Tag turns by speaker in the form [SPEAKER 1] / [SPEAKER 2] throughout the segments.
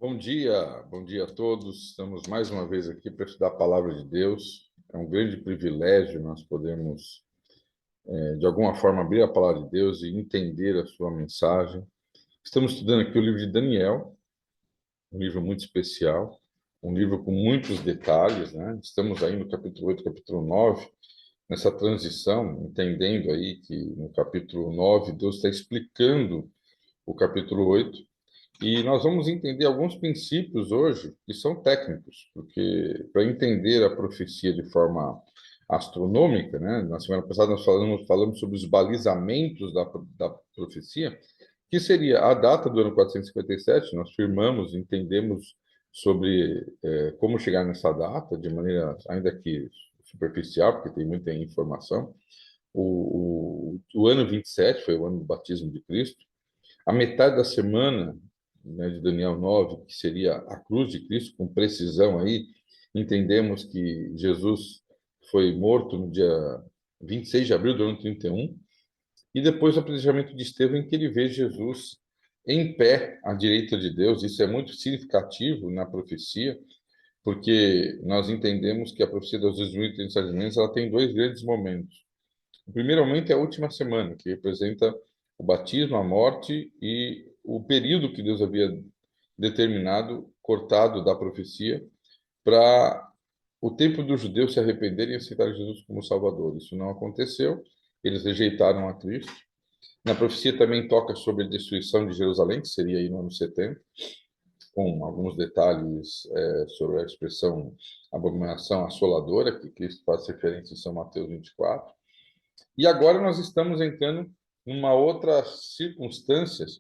[SPEAKER 1] Bom dia a todos. Estamos mais uma vez aqui para estudar a palavra de Deus. É um grande privilégio nós podemos, de alguma forma, abrir a palavra de Deus e entender a sua mensagem. Estamos estudando aqui o livro de Daniel, um livro muito especial, um livro com muitos detalhes, né? Estamos aí no capítulo 8, capítulo 9, nessa transição, entendendo aí que no capítulo 9 Deus está explicando o capítulo 8. E nós vamos entender alguns princípios hoje que são técnicos, porque para entender a profecia de forma astronômica, né? Na semana passada nós falamos sobre os balizamentos da profecia, que seria a data do ano 457. Nós firmamos, entendemos sobre como chegar nessa data, de maneira ainda que superficial, porque tem muita informação. O ano 27 foi o ano do batismo de Cristo. A metade da semana, né, de Daniel 9, que seria a cruz de Cristo, com precisão aí, entendemos que Jesus foi morto no dia 26 de abril do ano 31, e depois o apedrejamento de Estevão, em que ele vê Jesus em pé à direita de Deus. Isso é muito significativo na profecia, porque nós entendemos que a profecia dos 2037 meses ela tem dois grandes momentos. O primeiro momento é a última semana, que representa o batismo, a morte e o período que Deus havia determinado, cortado da profecia, para o tempo dos judeus se arrependerem e aceitarem Jesus como Salvador. Isso não aconteceu, eles rejeitaram a Cristo. Na profecia também toca sobre a destruição de Jerusalém, que seria aí no ano 70, com alguns detalhes sobre a expressão abominação assoladora, que Cristo faz referência em São Mateus 24. E agora nós estamos entrando numa outra circunstâncias,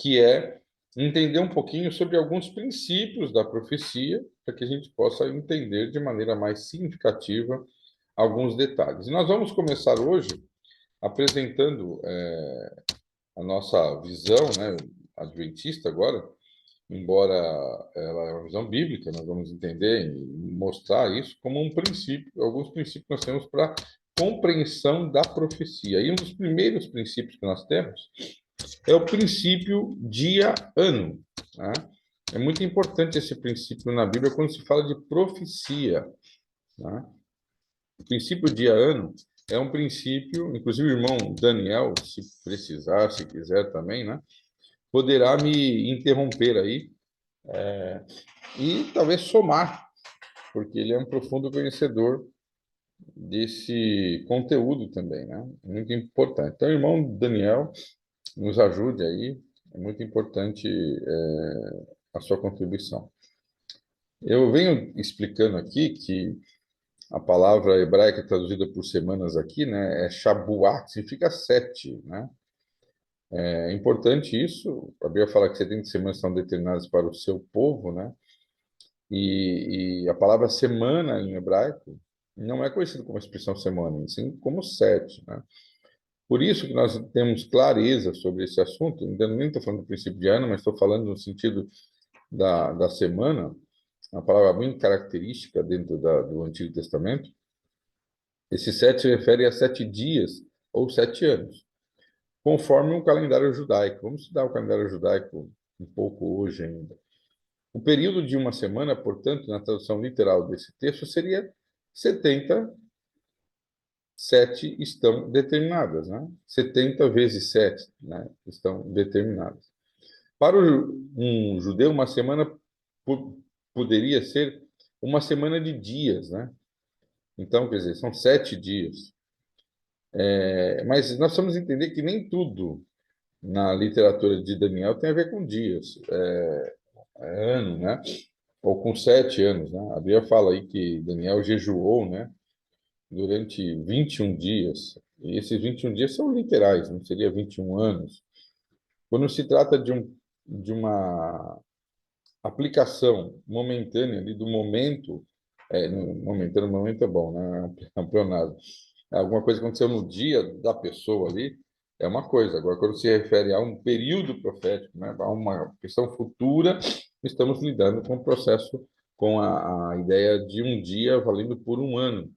[SPEAKER 1] que é entender um pouquinho sobre alguns princípios da profecia, para que a gente possa entender de maneira mais significativa alguns detalhes. E nós vamos começar hoje apresentando a nossa visão, né, adventista agora, embora ela é uma visão bíblica, nós vamos entender e mostrar isso como um princípio, alguns princípios que nós temos para compreensão da profecia. E um dos primeiros princípios que nós temos é o princípio dia-ano, né? É muito importante esse princípio na Bíblia quando se fala de profecia, né? O princípio dia-ano é um princípio, inclusive o irmão Daniel, se precisar, se quiser também, né, poderá me interromper aí e talvez somar, porque ele é um profundo conhecedor desse conteúdo também, né? Muito importante. Então, irmão Daniel, nos ajude aí, é muito importante a sua contribuição. Eu venho explicando aqui que a palavra hebraica traduzida por semanas aqui, né, é Shabuá, que significa sete, né? É importante isso. A Bíblia fala que 70 semanas são determinadas para o seu povo, né? E a palavra semana em hebraico não é conhecida como expressão semana, e sim como sete, né? Por isso que nós temos clareza sobre esse assunto. Ainda nem estou falando do princípio de ano, mas estou falando no sentido da semana, uma palavra muito característica dentro do Antigo Testamento. Esse sete se refere a 7 dias ou 7 anos, conforme um calendário judaico. Vamos estudar o calendário judaico um pouco hoje ainda. O período de uma semana, portanto, na tradução literal desse texto, seria 70. Sete estão determinadas, né? 70 vezes 7, né, estão determinadas. Para um judeu, uma semana poderia ser uma semana de dias, né? Então, quer dizer, são 7 dias. Mas nós vamos entender que nem tudo na literatura de Daniel tem a ver com dias, ano, né? Ou com 7 anos, né? A Bíblia fala aí que Daniel jejuou, né, durante 21 dias. E esses 21 dias são literais, não seria 21 anos. Quando se trata de uma aplicação momentânea ali do momento, momentâneo, momento é bom, né? É um pleonasmo. Alguma coisa que aconteceu no dia da pessoa ali, é uma coisa. Agora, quando se refere a um período profético, né, a uma questão futura, estamos lidando com o processo, com a ideia de um dia valendo por um ano.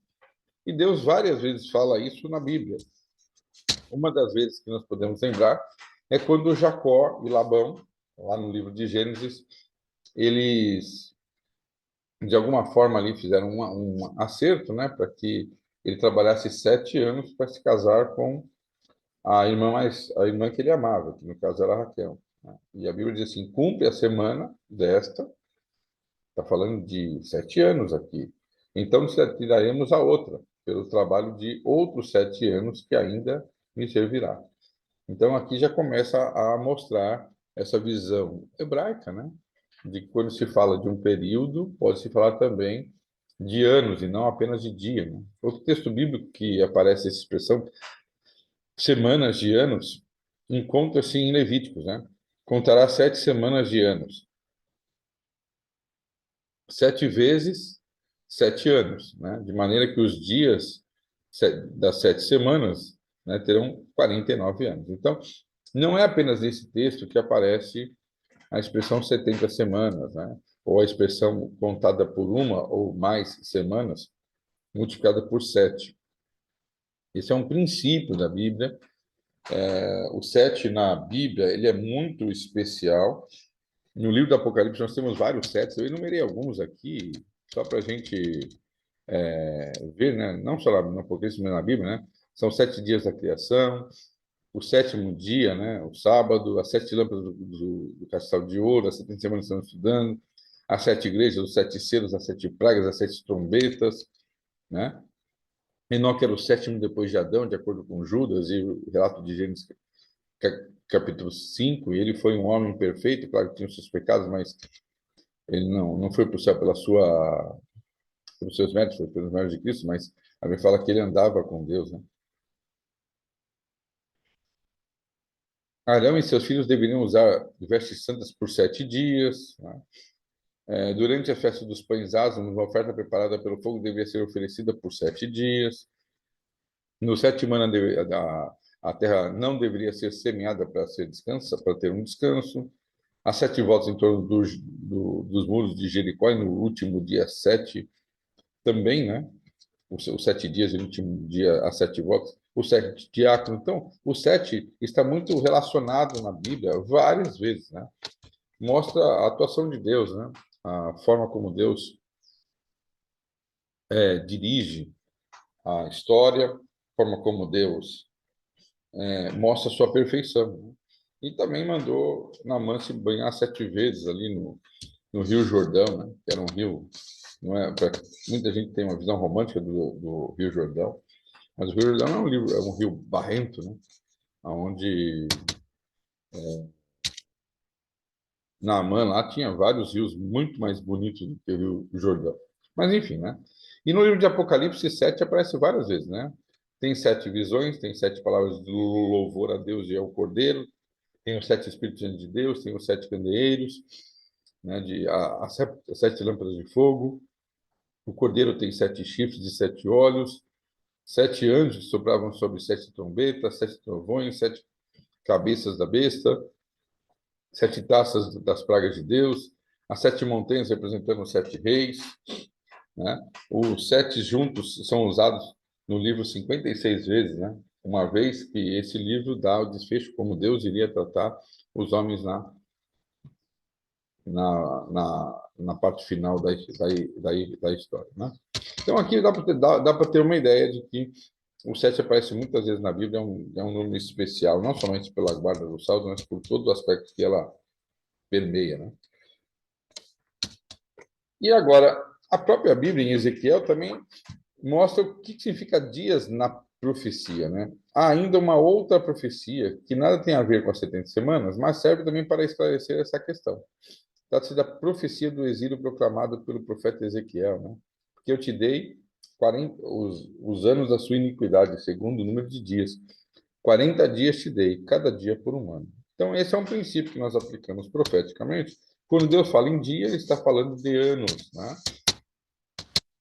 [SPEAKER 1] E Deus várias vezes fala isso na Bíblia. Uma das vezes que nós podemos lembrar é quando Jacó e Labão, lá no livro de Gênesis, eles, de alguma forma, ali fizeram um acerto, né, para que ele trabalhasse 7 anos para se casar com a irmã que ele amava, que no caso era Raquel, né? E a Bíblia diz assim: cumpre a semana desta, está falando de 7 anos aqui, então te tiraremos a outra, pelo trabalho de outros 7 anos que ainda me servirá. Então aqui já começa a mostrar essa visão hebraica, né? De que quando se fala de um período, pode se falar também de anos e não apenas de dia, né? Outro texto bíblico que aparece essa expressão semanas de anos encontra-se em Levíticos, né? Contará 7 semanas de anos, 7 vezes 7 anos, né? De maneira que os dias das 7 semanas, né, terão 49 anos. Então, não é apenas nesse texto que aparece a expressão 70 semanas, né? Ou a expressão contada por uma ou mais semanas, multiplicada por 7. Esse é um princípio da Bíblia. O 7 na Bíblia, ele é muito especial. No livro do Apocalipse, nós temos vários sets. Eu enumerei alguns aqui, só para a gente ver, né? Não só no Apocalipse, mas na Bíblia, né? São 7 dias da criação, o sétimo dia, né? O sábado, as 7 lâmpadas do castelo de ouro, as 70 semanas que estamos estudando, as 7 igrejas, os 7 selos, as 7 pragas, as 7 trombetas, né? Enoque era o sétimo depois de Adão, de acordo com Judas, e o relato de Gênesis capítulo 5, e ele foi um homem perfeito, claro que tinha os seus pecados, mas ele não foi para o céu pelos seus méritos, foi pelos méritos de Cristo, mas a Bíblia fala que ele andava com Deus, né? Arão e seus filhos deveriam usar vestes santas por 7 dias, né? Durante a festa dos pães ázimos, uma oferta preparada pelo fogo deveria ser oferecida por 7 dias. No sétimo ano, a terra não deveria ser semeada para ser descansa, para ter um descanso. As 7 voltas em torno dos muros de Jericó, e no último dia 7 também, né? Os 7 dias e no último dia as 7 voltas. O 7 diácono. Então, o 7 está muito relacionado na Bíblia várias vezes, né? Mostra a atuação de Deus, né? A forma como Deus dirige a história, a forma como Deus mostra a sua perfeição, né? E também mandou Naamã se banhar 7 vezes ali no Rio Jordão, né? Que era um rio, não é? Muita gente tem uma visão romântica do Rio Jordão, mas o Rio Jordão é um rio barrento, né? Onde Naamã lá tinha vários rios muito mais bonitos do que o Rio Jordão. Mas enfim, né? E no livro de Apocalipse 7 aparece várias vezes, né? Tem 7 visões, tem 7 palavras de louvor a Deus e ao Cordeiro, tem os 7 Espíritos Santos de Deus, tem os 7 candeeiros, né? As 7 lâmpadas de fogo. O Cordeiro tem 7 chifres e 7 olhos, 7 anjos sopravam sobre 7 trombetas, 7 trovões, 7 cabeças da besta, 7 taças das pragas de Deus, as 7 montanhas representando os 7 reis, né? Os 7 juntos são usados no livro 56 vezes, né? Uma vez que esse livro dá o desfecho como Deus iria tratar os homens na parte final da história, né? Então aqui dá para ter uma ideia de que o 7 aparece muitas vezes na Bíblia, é um número especial, não somente pela guarda dos salvos, mas por todo o aspecto que ela permeia, né? E agora, a própria Bíblia em Ezequiel também mostra o que significa dias na profecia, né? Há ainda uma outra profecia que nada tem a ver com as 70 semanas, mas serve também para esclarecer essa questão. Trata-se da profecia do exílio proclamado pelo profeta Ezequiel, né? Porque eu te dei 40, os anos da sua iniquidade, segundo o número de dias. 40 dias te dei, cada dia por um ano. Então, esse é um princípio que nós aplicamos profeticamente. Quando Deus fala em dia, ele está falando de anos, né?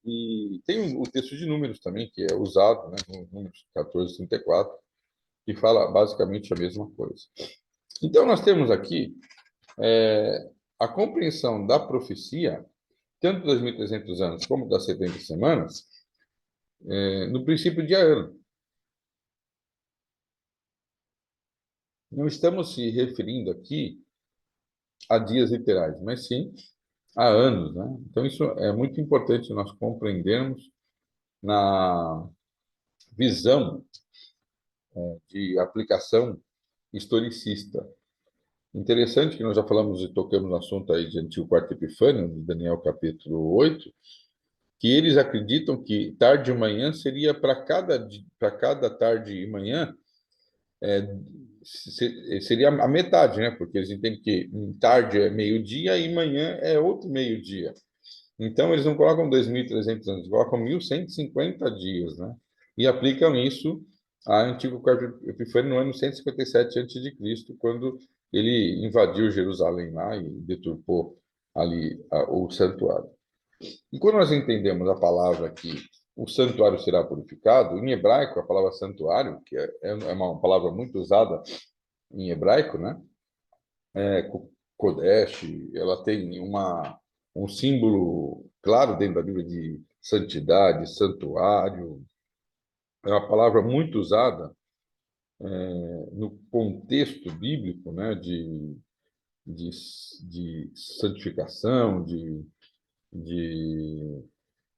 [SPEAKER 1] E tem o texto de números também, que é usado, né, no números 14:34, que fala basicamente a mesma coisa. Então, nós temos aqui a compreensão da profecia, tanto dos 1.300 anos como das 70 semanas, no princípio de ano. Não estamos se referindo aqui a dias literais, mas sim há anos, né? Então, isso é muito importante nós compreendermos na visão de aplicação historicista. Interessante que nós já falamos e tocamos no assunto aí de Antigo Quarto Epifânio, de Daniel capítulo 8, que eles acreditam que tarde e manhã seria para cada tarde e manhã, seria a metade, né? Porque eles entendem que tarde é meio-dia e manhã é outro meio-dia. Então, eles não colocam 2.300 anos, colocam 1.150 dias, né? E aplicam isso a Antigo Quarto Epifânio no ano 157 a.C., quando ele invadiu Jerusalém lá e deturpou ali o santuário. E quando nós entendemos a palavra que o santuário será purificado, em hebraico, a palavra santuário, que é uma palavra muito usada em hebraico, né? Kodesh, ela tem um símbolo claro dentro da Bíblia de santidade, santuário. É uma palavra muito usada no contexto bíblico, né, de, de santificação, de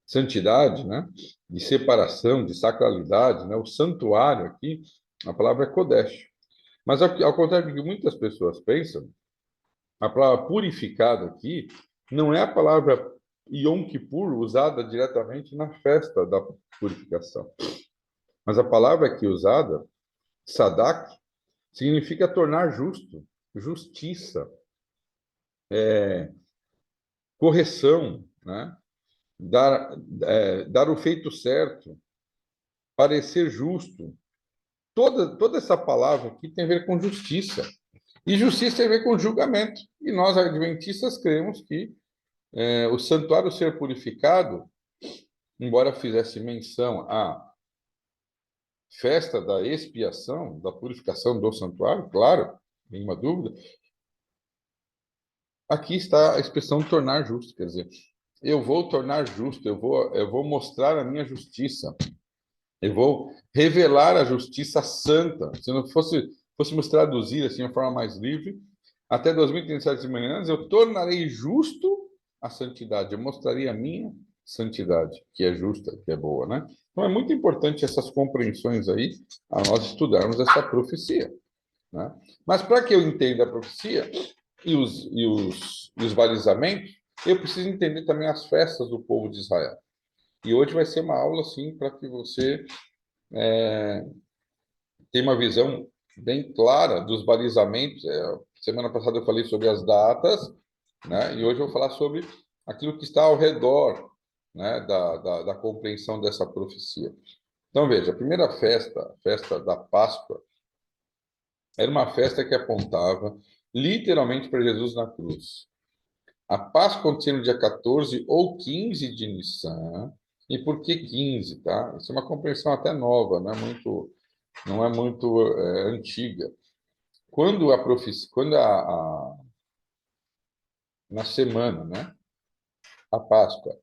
[SPEAKER 1] santidade, né, de separação, de sacralidade, né? O santuário aqui, a palavra é Kodesh. Mas ao contrário do que muitas pessoas pensam, a palavra purificado aqui não é a palavra Yom Kippur usada diretamente na festa da purificação. Mas a palavra aqui usada, Sadak, significa tornar justo, justiça, correção, né? Dar o feito certo, parecer justo. Toda essa palavra aqui tem a ver com justiça. E justiça tem a ver com julgamento. E nós, adventistas, cremos que o santuário ser purificado, embora fizesse menção à festa da expiação, da purificação do santuário, claro, nenhuma dúvida, aqui está a expressão tornar justo, quer dizer, eu vou tornar justo, eu vou mostrar a minha justiça, eu vou revelar a justiça santa. Se não fôssemos traduzir assim de forma mais livre, até 2037 de manhãs, eu tornarei justo a santidade, eu mostrarei a minha santidade, que é justa, que é boa, né? Então é muito importante essas compreensões aí, a nós estudarmos essa profecia, né? Mas para que eu entenda a profecia e os balizamentos, eu preciso entender também as festas do povo de Israel. E hoje vai ser uma aula, assim, para que você tenha uma visão bem clara dos balizamentos. Semana passada eu falei sobre as datas, né? E hoje eu vou falar sobre aquilo que está ao redor, né, da compreensão dessa profecia. Então, veja, a primeira festa, a festa da Páscoa, era uma festa que apontava literalmente para Jesus na cruz. A Páscoa acontecia no dia 14 ou 15 de Nissan. E por que 15, tá? Isso é uma compreensão até nova, não é muito antiga. Quando a profecia, na semana, né, a Páscoa,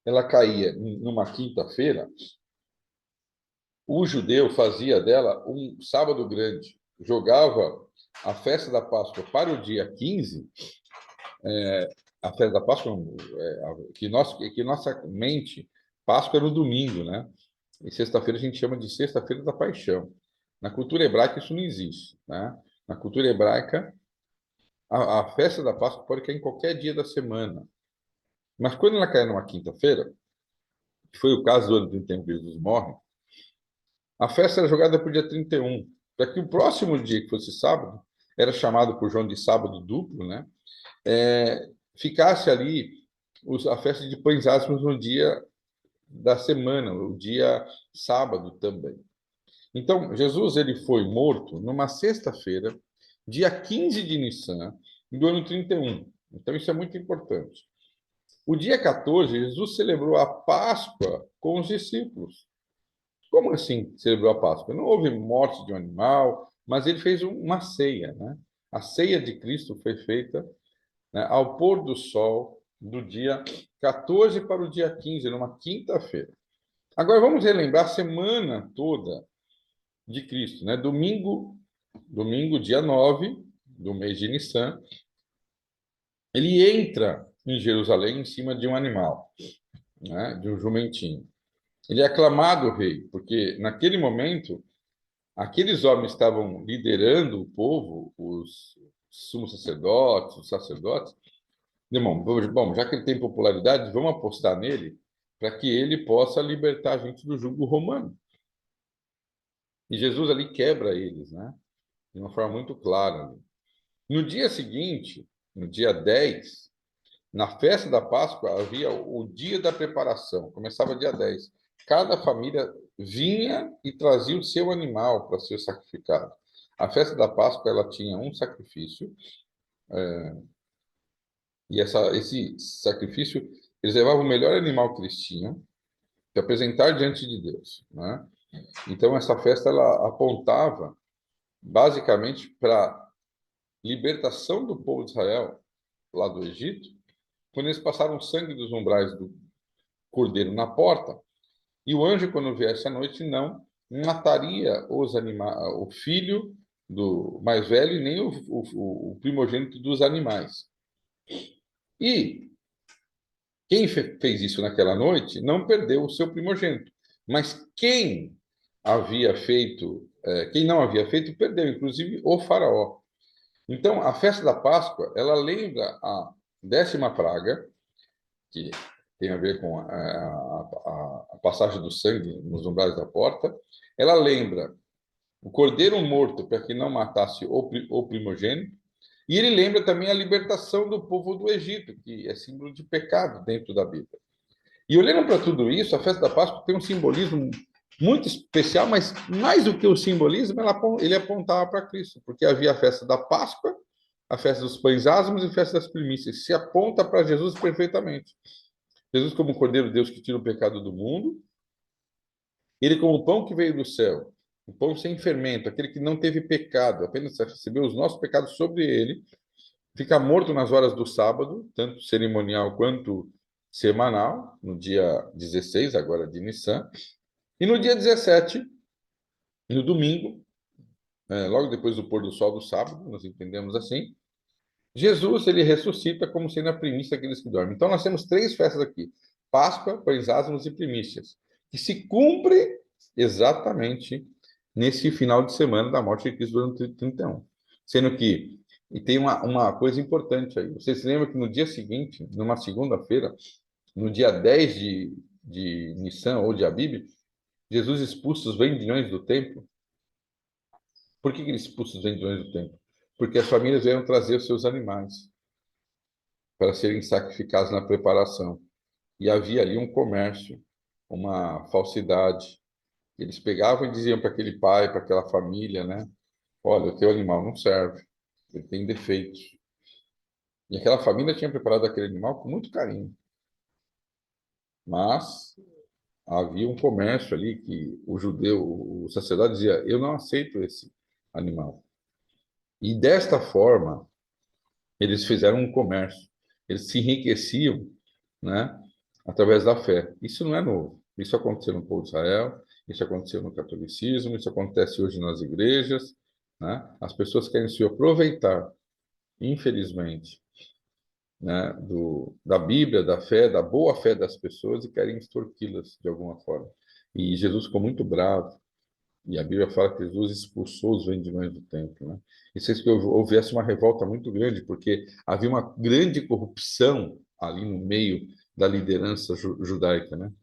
[SPEAKER 1] ela caía numa quinta-feira, o judeu fazia dela um sábado grande, jogava a festa da Páscoa para o dia 15. A festa da Páscoa, que nossa mente, Páscoa era no domingo, né? E sexta-feira a gente chama de Sexta-feira da Paixão. Na cultura hebraica isso não existe, né? Na cultura hebraica, a festa da Páscoa pode cair em qualquer dia da semana. Mas quando ela cai numa quinta-feira, que foi o caso do ano 31 que Jesus morre, a festa era jogada para o dia 31, para que o próximo dia, que fosse sábado, era chamado por João de sábado duplo, né? Ficasse ali a festa de pães asmos no dia da semana, o dia sábado também. Então, Jesus ele foi morto numa sexta-feira, dia 15 de Nissan, do ano 31. Então, isso é muito importante. O dia 14, Jesus celebrou a Páscoa com os discípulos. Como assim celebrou a Páscoa? Não houve morte de um animal, mas ele fez uma ceia, né? A ceia de Cristo foi feita, né, ao pôr do sol do dia 14 para o dia 15, numa quinta-feira. Agora vamos relembrar a semana toda de Cristo, né? Domingo, dia 9 do mês de Nissan, ele entra em Jerusalém em cima de um animal, né, de um jumentinho. Ele é aclamado rei, porque naquele momento aqueles homens estavam liderando o povo, os sumos sacerdotes, os sacerdotes. Irmão, bom, já que ele tem popularidade, vamos apostar nele para que ele possa libertar a gente do jugo romano. E Jesus ali quebra eles, né? De uma forma muito clara. No dia seguinte, no dia 10, na festa da Páscoa, havia o dia da preparação, começava dia 10. Cada família vinha e trazia o seu animal para ser sacrificado. A festa da Páscoa ela tinha um sacrifício, e esse sacrifício, eles levavam o melhor animal que eles tinham para apresentar diante de Deus, né? Então, essa festa ela apontava basicamente para a libertação do povo de Israel lá do Egito, quando eles passaram o sangue dos umbrais do cordeiro na porta, e o anjo, quando viesse à noite, não mataria o filho do mais velho e nem o primogênito dos animais. E quem fez isso naquela noite não perdeu o seu primogênito, mas quem não havia feito, perdeu, inclusive o faraó. Então, a festa da Páscoa, ela lembra a 10ª praga, que tem a ver com a passagem do sangue nos umbrais da porta. Ela lembra o cordeiro morto para que não matasse o primogênito. E ele lembra também a libertação do povo do Egito, que é símbolo de pecado dentro da Bíblia. E olhando para tudo isso, a festa da Páscoa tem um simbolismo muito especial, mas mais do que o simbolismo, ele apontava para Cristo, porque havia a festa da Páscoa, a festa dos pães ázimos e a festa das primícias. Se aponta para Jesus perfeitamente. Jesus como o Cordeiro de Deus que tira o pecado do mundo, ele como o pão que veio do céu, o pão sem fermento, aquele que não teve pecado, apenas recebeu os nossos pecados sobre ele, fica morto nas horas do sábado, tanto cerimonial quanto semanal, no dia 16, agora de Nissan, e no dia 17, no domingo, logo depois do pôr do sol do sábado, nós entendemos assim, Jesus ele ressuscita como sendo a primícia daqueles que dormem. Então nós temos 3 festas aqui: Páscoa, pães ázimos e primícias, que se cumpre exatamente nesse final de semana da morte de Cristo durante 31. Sendo que, e tem uma coisa importante aí, vocês se lembram que no dia seguinte, numa segunda-feira, no dia 10 de Nissan ou de Abib, Jesus expulsa os vendilhões do templo. Por que ele expulsa os vendilhões do templo? Porque as famílias vieram trazer os seus animais para serem sacrificados na preparação. E havia ali um comércio, uma falsidade. Eles pegavam e diziam para aquele pai, para aquela família, né? Olha, o teu animal não serve, ele tem defeitos. E aquela família tinha preparado aquele animal com muito carinho. Mas havia um comércio ali que o judeu, o sacerdote dizia, eu não aceito esse animal. E desta forma, eles fizeram um comércio. Eles se enriqueciam, né, através da fé. Isso não é novo. Isso aconteceu no povo de Israel, isso aconteceu no catolicismo, isso acontece hoje nas igrejas, né? As pessoas querem se aproveitar, infelizmente, né, da Bíblia, da fé, da boa fé das pessoas e querem extorquí-las de alguma forma. E Jesus ficou muito bravo. E a Bíblia fala que Jesus expulsou os vendilhões do templo, né? Isso fez que houvesse uma revolta muito grande, porque havia uma grande corrupção ali no meio da liderança judaica, né?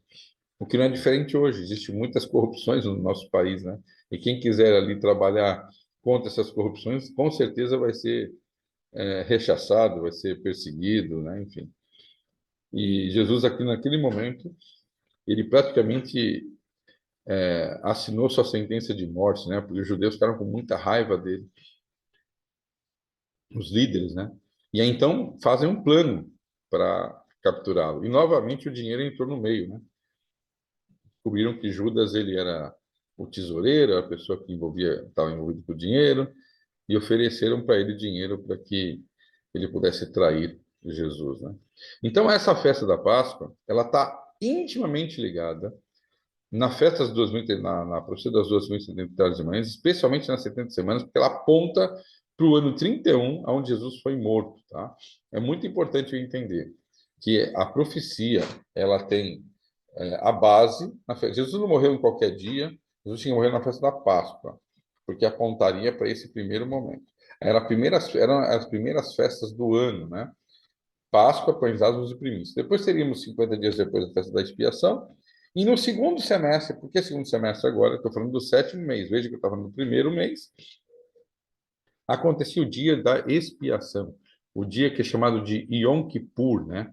[SPEAKER 1] O que não é diferente hoje. Existem muitas corrupções no nosso país, né? E quem quiser ali trabalhar contra essas corrupções, com certeza vai ser rechaçado, vai ser perseguido, né? Enfim. E Jesus aqui naquele momento, ele praticamente assinou sua sentença de morte, né? Porque os judeus ficaram com muita raiva dele, os líderes, né? E aí então fazem um plano para capturá-lo. E novamente o dinheiro entrou no meio, né? Descobriram que Judas ele era o tesoureiro, a pessoa que estava envolvido com o dinheiro, e ofereceram para ele dinheiro para que ele pudesse trair Jesus, né? Então essa festa da Páscoa, ela está intimamente ligada na festa das 2000, na profecia das 2070 de manhãs, especialmente nas 70 semanas, porque ela aponta para o ano 31, onde Jesus foi morto, tá? É muito importante eu entender que a profecia, ela tem a base na festa. Jesus não morreu em qualquer dia, Jesus tinha morrido na festa da Páscoa, porque apontaria para esse primeiro momento. Eram as primeiras festas do ano, né? Páscoa, Pães Asmos e Primícias. Depois teríamos 50 dias depois da festa da expiação. E no segundo semestre, por que segundo semestre agora? Estou falando do sétimo mês, veja que eu estava no primeiro mês, acontecia o dia da expiação, o dia que é chamado de Yom Kippur, né?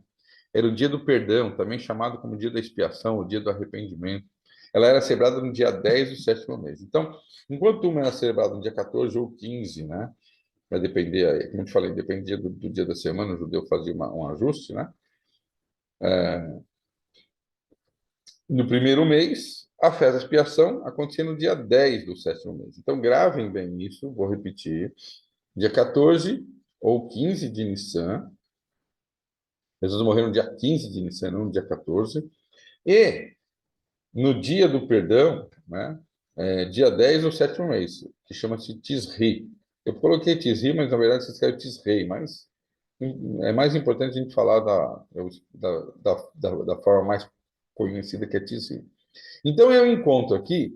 [SPEAKER 1] Era o dia do perdão, também chamado como dia da expiação, o dia do arrependimento. Ela era celebrada no dia 10 do sétimo mês. Então, enquanto uma era celebrada no dia 14 ou 15, né? Vai depender, como eu te falei, dependia do dia da semana, o judeu fazia um ajuste, né? No primeiro mês, a festa da expiação acontecia no dia 10 do sétimo mês. Então, gravem bem isso, vou repetir. Dia 14 ou 15 de Nissan. Jesus morreu no dia 15 de Nissan, não no dia 14. E no dia do perdão, né, dia 10 do sétimo mês, que chama-se Tisri. Eu coloquei Tisri, mas na verdade se escreve Tisrei, mas é mais importante a gente falar da forma mais conhecida que é Tisri. Então eu encontro aqui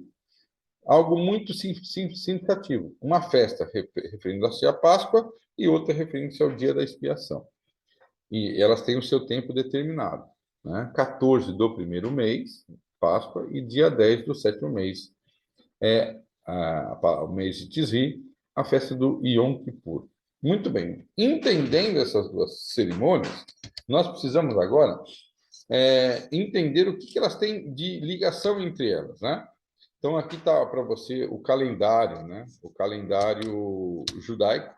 [SPEAKER 1] algo muito significativo. Uma festa referindo-se à Páscoa e outra referindo-se ao dia da expiação. E elas têm o seu tempo determinado, né? 14 do primeiro mês, Páscoa, e dia 10 do sétimo mês, o mês de Tisri, a festa do Yom Kippur. Muito bem. Entendendo essas duas cerimônias, nós precisamos agora entender o que elas têm de ligação entre elas, né? Então, aqui está para você o calendário, né? O calendário judaico,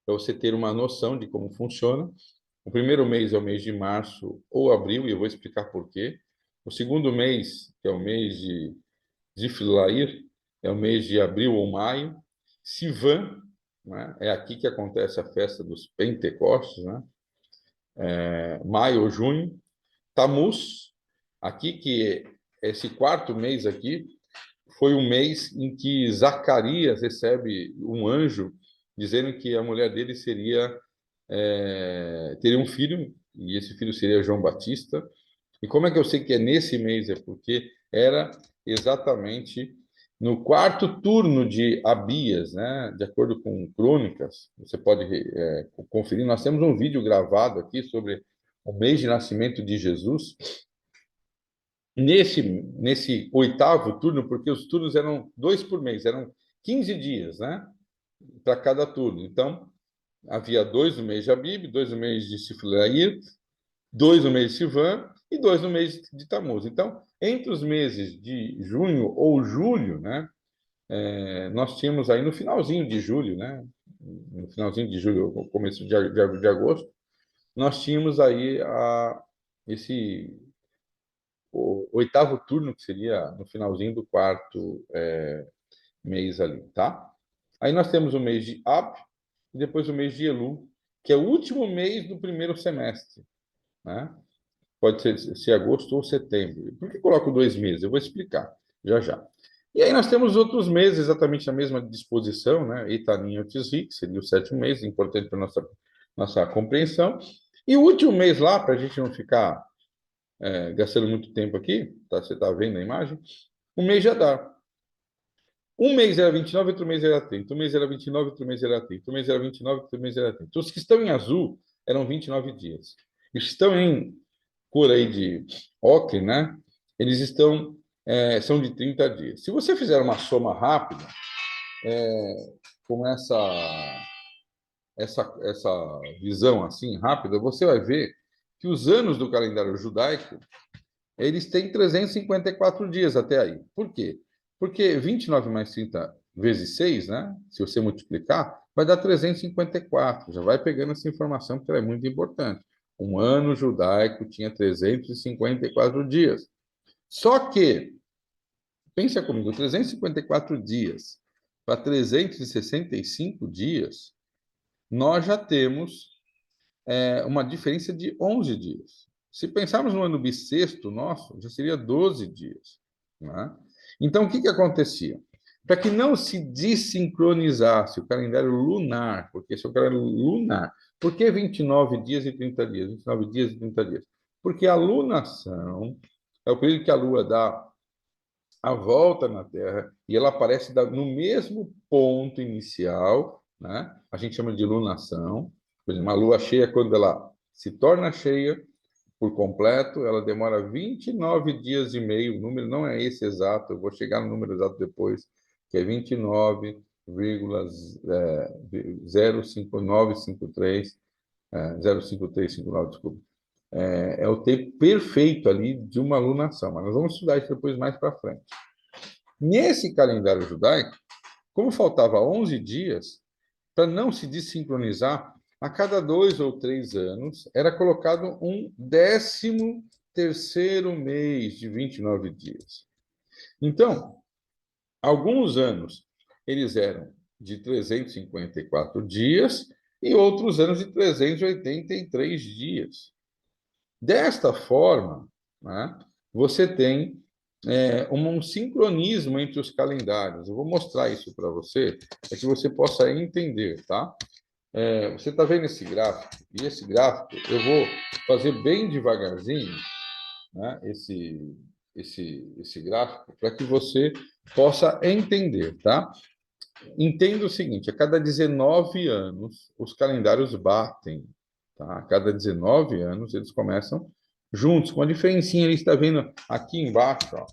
[SPEAKER 1] para você ter uma noção de como funciona. O primeiro mês é o mês de março ou abril, e eu vou explicar por quê. O segundo mês, que é o mês de Ziflair, é o mês de abril ou maio. Sivan, né? É aqui que acontece a festa dos Pentecostes, né? Maio ou junho. Tamuz, aqui que esse quarto mês aqui foi o mês em que Zacarias recebe um anjo dizendo que a mulher dele teria um filho, e esse filho seria João Batista. E como é que eu sei que é nesse mês? É porque era exatamente no quarto turno de Abias, né? De acordo com Crônicas, você pode conferir. Nós temos um vídeo gravado aqui sobre o mês de nascimento de Jesus. Nesse oitavo turno, porque os turnos eram 2 por mês, eram 15 dias, né? Para cada turno. Então, havia 2 no mês de Abib, 2 no mês de Siflair, 2 no mês de Sivan e 2 no mês de Tamuz. Então, entre os meses de junho ou julho, né? Nós tínhamos aí no finalzinho de julho, né? No finalzinho de julho, começo de agosto, nós tínhamos aí esse o oitavo turno, que seria no finalzinho do quarto mês ali, tá? Aí nós temos o mês de Ab e depois o mês de Elu, que é o último mês do primeiro semestre, né? Pode ser agosto ou setembro. Por que coloco 2 meses? Eu vou explicar já já. E aí nós temos outros meses exatamente na mesma disposição, né? Etanim e Tisri, que seria o sétimo mês, importante para nossa compreensão. E o último mês lá, para a gente não ficar gastando muito tempo aqui, tá? Você está vendo a imagem? O mês de Adar. Um mês era 29, outro mês era 30. Um mês era 29, outro mês era 30. Um mês era 29, outro mês era 30. Os que estão em azul eram 29 dias. Os que estão em cor aí de ocre, né? Eles são de 30 dias. Se você fizer uma soma rápida, com essa visão assim rápida, você vai ver que os anos do calendário judaico eles têm 354 dias até aí. Por quê? Porque 29 mais 30 vezes 6, né? Se você multiplicar, vai dar 354. Já vai pegando essa informação, porque ela é muito importante. Um ano judaico tinha 354 dias. Só que, pensa comigo, 354 dias para 365 dias, nós já temos uma diferença de 11 dias. Se pensarmos no ano bissexto nosso, já seria 12 dias. Né? Então, o que acontecia? para que não se desincronizasse o calendário lunar, porque esse é o calendário lunar. Por que 29 dias e 30 dias? 29 dias e 30 dias. Porque a lunação é o período que a Lua dá a volta na Terra e ela aparece no mesmo ponto inicial, né? A gente chama de lunação. Por exemplo, a Lua cheia, quando ela se torna cheia por completo, ela demora 29 dias e meio. O número não é esse exato, eu vou chegar no número exato depois, que é 29,05953, 05359, desculpa. É o tempo perfeito ali de uma lunação, mas nós vamos estudar isso depois mais para frente. Nesse calendário judaico, como faltava 11 dias, para não se desincronizar, a cada 2 ou 3 anos era colocado um 13º mês de 29 dias. Então, alguns anos eles eram de 354 dias e outros anos de 383 dias. Desta forma, né, você tem um sincronismo entre os calendários. Eu vou mostrar isso para você, para que você possa entender, tá? Você está vendo esse gráfico? E esse gráfico eu vou fazer bem devagarzinho, né, esse gráfico, para que você possa entender, tá? Entenda o seguinte: a cada 19 anos, os calendários batem, tá? A cada 19 anos, eles começam juntos, com a diferencinha, ele está vendo aqui embaixo, ó,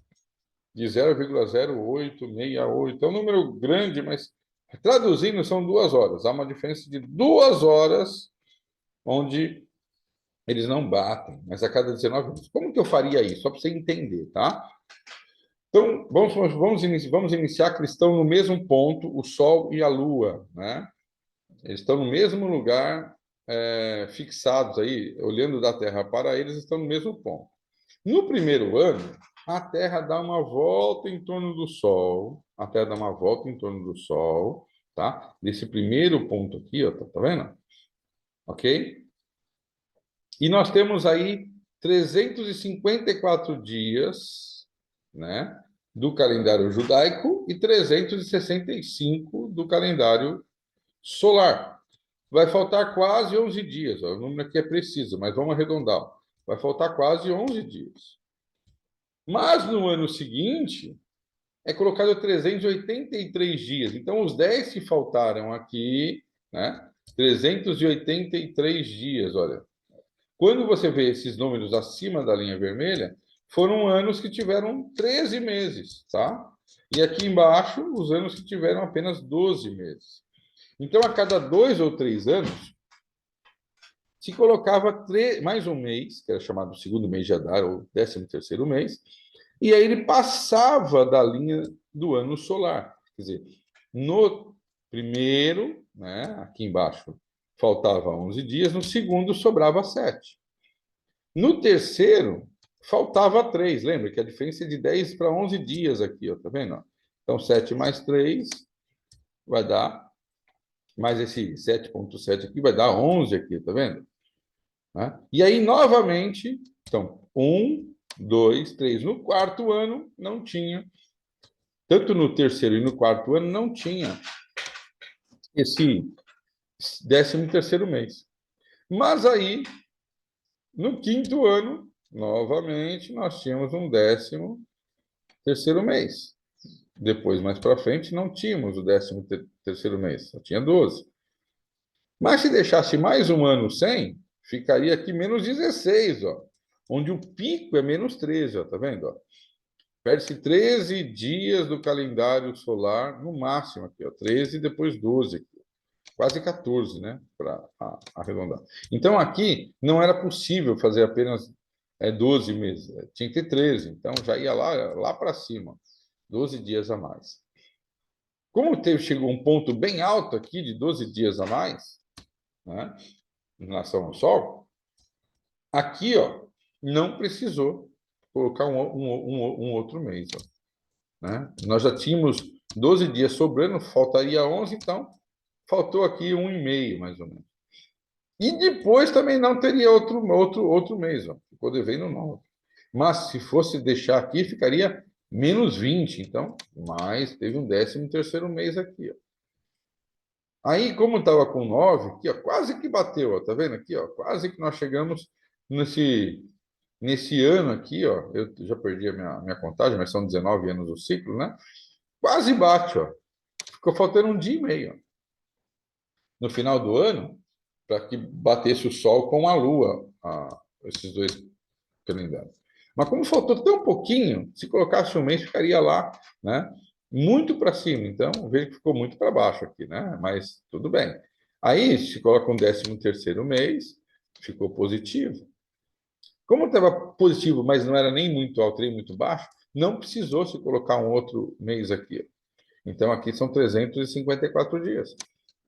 [SPEAKER 1] de 0,0868. É um número grande, mas traduzindo são 2 horas. Há uma diferença de 2 horas onde eles não batem, mas a cada 19 anos. Como que eu faria isso? Só para você entender, tá? Então, vamos iniciar que eles estão no mesmo ponto, o Sol e a Lua, né? Eles estão no mesmo lugar, fixados aí, olhando da Terra para eles, estão no mesmo ponto. No primeiro ano, a Terra dá uma volta em torno do Sol, a Terra dá uma volta em torno do Sol, tá? Nesse primeiro ponto aqui, ó, tá vendo? Ok? E nós temos aí 354 dias, né, do calendário judaico e 365 do calendário solar. Vai faltar quase 11 dias. Ó, o número aqui é preciso, mas vamos arredondar. Vai faltar quase 11 dias. Mas no ano seguinte, é colocado 383 dias. Então, os 10 que faltaram aqui, né? 383 dias, olha. Quando você vê esses números acima da linha vermelha, foram anos que tiveram 13 meses, tá? E aqui embaixo, os anos que tiveram apenas 12 meses. Então, a cada 2 ou 3 anos, se colocava mais um mês, que era chamado segundo mês de Adar, ou 13º mês, e aí ele passava da linha do ano solar. Quer dizer, no primeiro, né, aqui embaixo, faltava 11 dias, no segundo sobrava 7. No terceiro, faltava 3. Lembra que a diferença é de 10 para 11 dias aqui, ó, tá vendo? Então, 7 mais 3 vai dar, mais esse 7,7 aqui vai dar 11 aqui, tá vendo? Né? E aí, novamente, então, 1, 2, 3. No quarto ano, não tinha. Tanto no terceiro e no quarto ano, não tinha esse 13º mês. Mas aí, no quinto ano, novamente, nós tínhamos um 13º mês. Depois, mais para frente, não tínhamos o 13º mês, só tinha 12. Mas se deixasse mais um ano sem, ficaria aqui menos 16, ó, onde o pico é menos 13, ó, tá vendo? Ó? Perde-se 13 dias do calendário solar, no máximo aqui, ó, 13 e depois 12 aqui. Quase 14, né, para arredondar. Então, aqui não era possível fazer apenas 12 meses, tinha que ter 13, então já ia lá para cima, 12 dias a mais. Como chegou um ponto bem alto aqui, de 12 dias a mais, né, em relação ao Sol, aqui, ó, não precisou colocar um outro mês. Ó, né? Nós já tínhamos 12 dias sobrando, faltaria 11, então faltou aqui 1,5, mais ou menos. E depois também não teria outro mês, ó, ficou devendo 9. Mas se fosse deixar aqui, ficaria menos 20, então, mas teve um 13º mês aqui, ó. Aí, como estava com 9, aqui, ó, quase que bateu, ó, tá vendo aqui, ó, quase que nós chegamos nesse ano aqui, ó, eu já perdi a minha contagem, mas são 19 anos o ciclo, né? Quase bate, ó. Ficou faltando um dia e meio, ó, no final do ano, para que batesse o Sol com a Lua, esses dois calendários. Mas como faltou tão pouquinho, se colocasse um mês, ficaria lá, né? Muito para cima. Então, veja que ficou muito para baixo aqui, né? Mas tudo bem. Aí, se coloca um 13º mês, ficou positivo. Como estava positivo, mas não era nem muito alto nem muito baixo, não precisou se colocar um outro mês aqui. Então, aqui são 354 dias.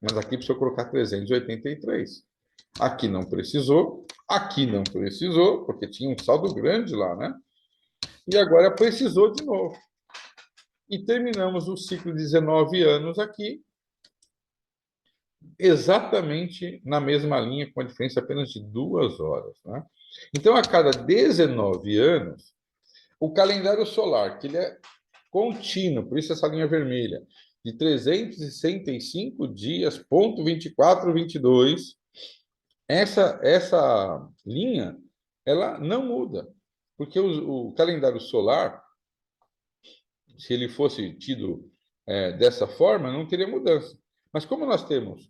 [SPEAKER 1] Mas aqui precisou colocar 383. Aqui não precisou, porque tinha um saldo grande lá, né? E agora precisou de novo. E terminamos o ciclo de 19 anos aqui, exatamente na mesma linha, com a diferença apenas de 2 horas, né? Então, a cada 19 anos, o calendário solar, que ele é contínuo, por isso essa linha vermelha, de 365 dias, ponto 24, 22, essa linha, ela não muda, porque o calendário solar, se ele fosse tido dessa forma, não teria mudança. Mas como nós temos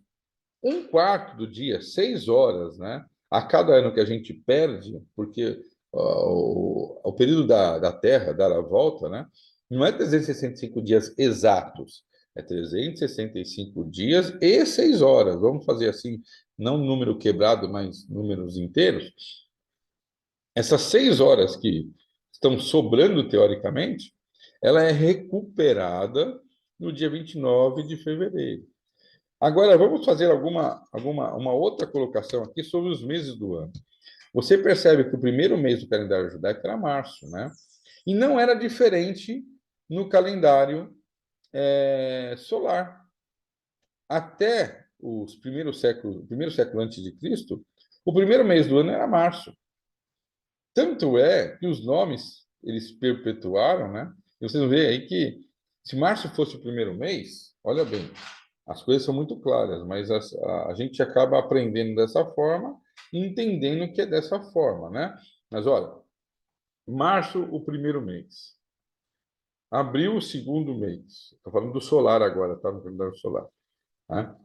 [SPEAKER 1] um quarto do dia, 6 horas, né? A cada ano que a gente perde, porque o período da Terra dar a volta, né? Não é 365 dias exatos, é 365 dias e 6 horas. Vamos fazer assim, não número quebrado, mas números inteiros. Essas 6 horas que estão sobrando teoricamente, ela é recuperada no dia 29 de fevereiro. Agora, vamos fazer uma outra colocação aqui sobre os meses do ano. Você percebe que o primeiro mês do calendário judaico era março, né? E não era diferente no calendário solar. Até o primeiro século antes de Cristo, o primeiro mês do ano era março. Tanto é que os nomes eles perpetuaram, né? E vocês vão ver aí que se março fosse o primeiro mês, olha bem, as coisas são muito claras, mas a gente acaba aprendendo dessa forma e entendendo que é dessa forma, né? Mas olha, março, o primeiro mês. Abril, o segundo mês. Estou falando do solar agora, tá? No calendário solar. Né?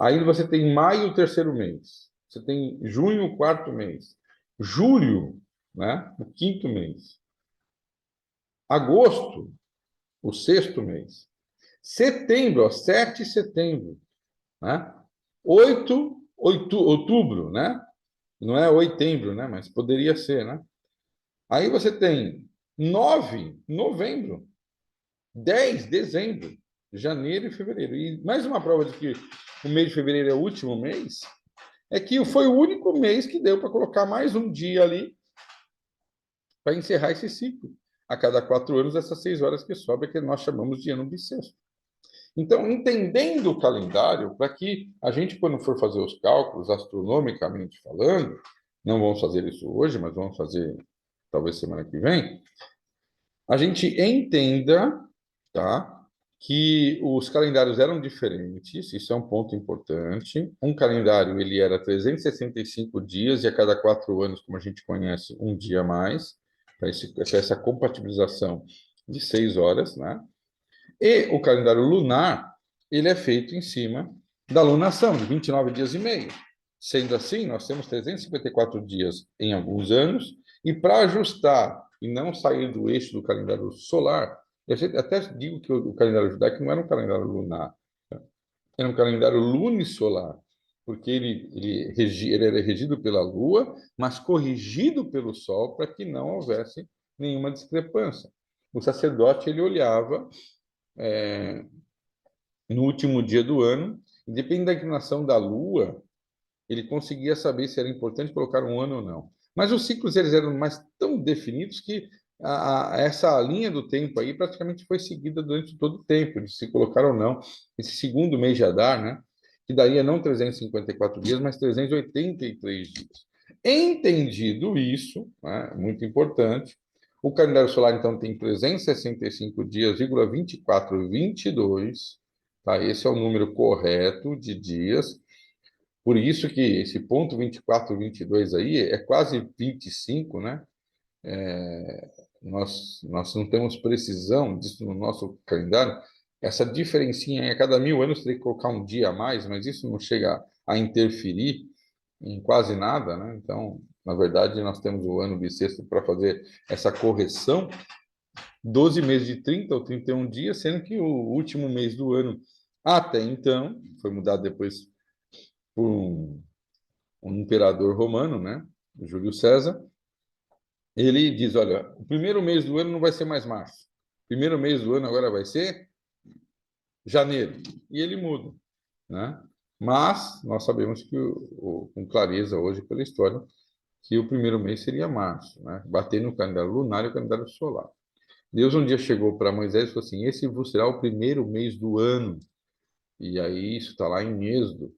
[SPEAKER 1] Aí você tem maio, o terceiro mês. Você tem junho, o quarto mês. Julho, né? O quinto mês. Agosto, o sexto mês. Setembro, ó, 7 de setembro, né? 8, outubro, né? Não é oitembro, né? Mas poderia ser, né? Aí você tem 9, novembro, 10, dezembro, janeiro e fevereiro. E mais uma prova de que o mês de fevereiro é o último mês, é que foi o único mês que deu para colocar mais um dia ali para encerrar esse ciclo. A cada 4 anos, essas 6 horas que sobram, que nós chamamos de ano bissexto. Então, entendendo o calendário, para que a gente, quando for fazer os cálculos, astronomicamente falando, não vamos fazer isso hoje, mas vamos fazer talvez semana que vem, a gente entenda, tá, que os calendários eram diferentes, isso é um ponto importante. Um calendário ele era 365 dias e a cada 4 anos, como a gente conhece, um dia a mais, para essa compatibilização de 6 horas, né? E o calendário lunar, ele é feito em cima da lunação, de 29 dias e meio. Sendo assim, nós temos 354 dias em alguns anos, e para ajustar e não sair do eixo do calendário solar, eu até digo que o calendário judaico não era um calendário lunar, era um calendário lunisolar, porque ele era regido pela Lua, mas corrigido pelo Sol para que não houvesse nenhuma discrepância. O sacerdote ele olhava no último dia do ano, dependendo da inclinação da Lua, ele conseguia saber se era importante colocar um ano ou não. Mas os ciclos eles eram mais tão definidos que essa linha do tempo aí praticamente foi seguida durante todo o tempo, de se colocar ou não esse segundo mês de Adar, né? Que daria não 354 dias, mas 383 dias. Entendido isso, né, muito importante, O calendário solar, então, tem 365 dias, 24, 22, tá? Esse é o número correto de dias. Por isso que esse ponto 24, 22 aí é quase 25, né? Nós não temos precisão disso no nosso calendário. Essa diferencinha aí, a cada 1000 anos teria que colocar um dia a mais, mas isso não chega a interferir em quase nada, né? Então, na verdade, nós temos o ano bissexto para fazer essa correção. 12 meses de 30 ou 31 dias, sendo que o último mês do ano, até então, foi mudado depois por um imperador romano, né? Júlio César. Ele diz: olha, o primeiro mês do ano não vai ser mais março. O primeiro mês do ano agora vai ser janeiro. E ele muda, né? Mas nós sabemos que, com clareza hoje pela história, que o primeiro mês seria março, né? Batendo no calendário lunar e o calendário solar. Deus um dia chegou para Moisés e falou assim: esse vos será o primeiro mês do ano. E aí isso está lá em Êxodo.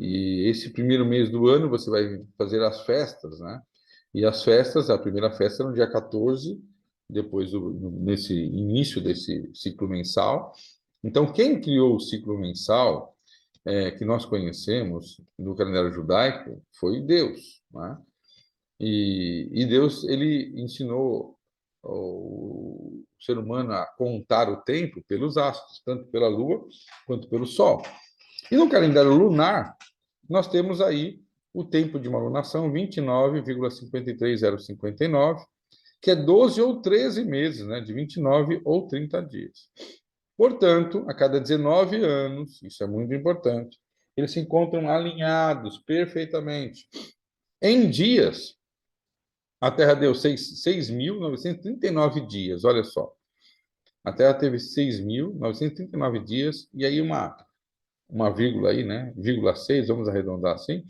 [SPEAKER 1] E esse primeiro mês do ano você vai fazer as festas, né? E as festas, a primeira festa é no dia 14, depois nesse início desse ciclo mensal. Então, quem criou o ciclo mensal que nós conhecemos no calendário judaico foi Deus, né? E Deus ele ensinou o ser humano a contar o tempo pelos astros, tanto pela Lua quanto pelo Sol. E no calendário lunar, nós temos aí o tempo de uma lunação, 29,53059, que é 12 ou 13 meses, né, de 29 ou 30 dias. Portanto, a cada 19 anos, isso é muito importante, eles se encontram alinhados perfeitamente. Em dias, a Terra deu 6.939 dias, olha só. A Terra teve 6.939 dias, e aí uma vírgula aí, né? Vírgula 6, vamos arredondar assim.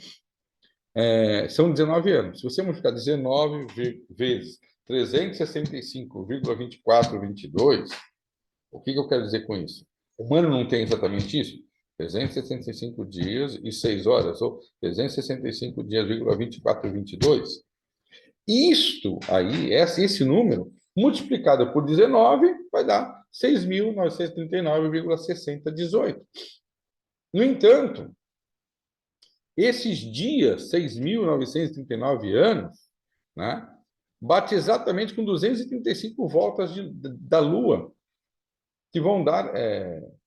[SPEAKER 1] São 19 anos. Se você multiplicar 19 vezes 365,2422, o que eu quero dizer com isso? O humano não tem exatamente isso? 365 dias e 6 horas, ou 365 dias, 2422. Isto aí, esse número, multiplicado por 19, vai dar 6.939,6018. No entanto, esses dias, 6.939 anos, né, bate exatamente com 235 voltas da Lua, que vão dar,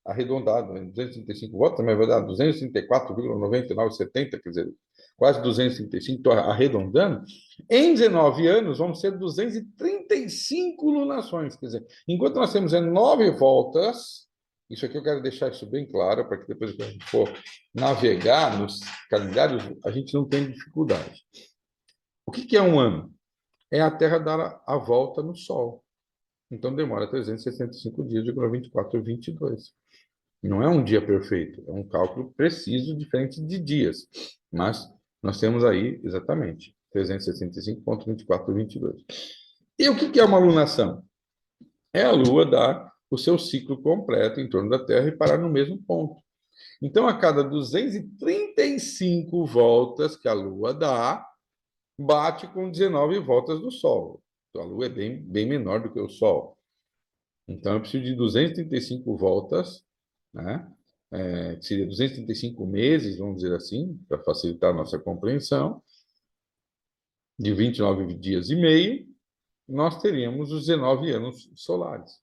[SPEAKER 1] arredondado, 235 voltas, mas vai dar 234,9970, quer dizer, quase 235, estou arredondando. Em 19 anos, vão ser 235 lunações, quer dizer, enquanto nós temos 9 voltas, isso aqui eu quero deixar isso bem claro, para que depois que a gente for navegar nos calendários, a gente não tenha dificuldade. O que é um ano? É a Terra dar a volta no Sol. Então demora 365 dias, 24 22. Não é um dia perfeito, é um cálculo preciso, diferente de dias. Mas nós temos aí exatamente 365,24 22. E o que é uma lunação? É a Lua dar o seu ciclo completo em torno da Terra e parar no mesmo ponto. Então, a cada 235 voltas que a Lua dá, bate com 19 voltas do Sol. Então, a Lua é bem menor do que o Sol. Então, eu preciso de 235 voltas, né? Que seria 235 meses, vamos dizer assim, para facilitar a nossa compreensão, de 29 dias e meio, nós teríamos os 19 anos solares.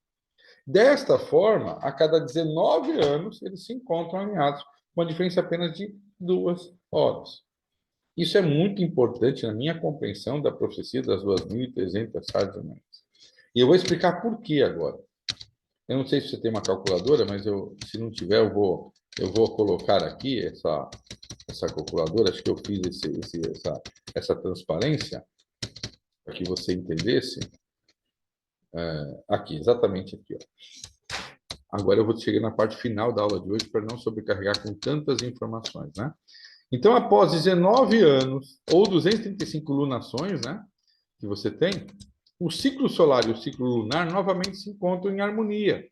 [SPEAKER 1] Desta forma, a cada 19 anos, eles se encontram alinhados, com uma diferença apenas de 2 horas. Isso é muito importante na minha compreensão da profecia das 2.300 tardes e manhãs. E eu vou explicar por que agora. Eu não sei se você tem uma calculadora, mas se não tiver, eu vou colocar aqui essa calculadora. Acho que eu fiz essa transparência para que você entendesse. Aqui, exatamente aqui. Ó. Agora eu vou chegar na parte final da aula de hoje para não sobrecarregar com tantas informações, né? Então, após 19 anos ou 235 lunações, né, que você tem, o ciclo solar e o ciclo lunar novamente se encontram em harmonia,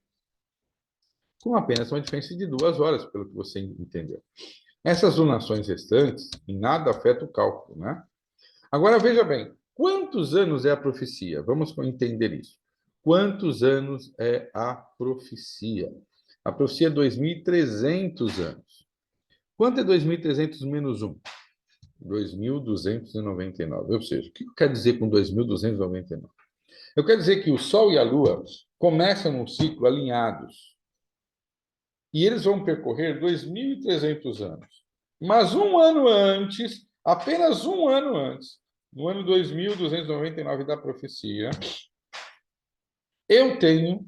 [SPEAKER 1] com apenas uma diferença de 2 horas, pelo que você entendeu. Essas lunações restantes em nada afetam o cálculo, né? Agora veja bem, Quantos anos é a profecia? Vamos entender isso. Quantos anos é a profecia? A profecia é 2.300 anos. Quanto é 2.300 menos 1? 2.299. Ou seja, o que eu quero dizer com 2.299? Eu quero dizer que o Sol e a Lua começam num ciclo alinhados. E eles vão percorrer 2.300 anos. Mas um ano antes, apenas um ano antes, no ano 2.299 da profecia, eu tenho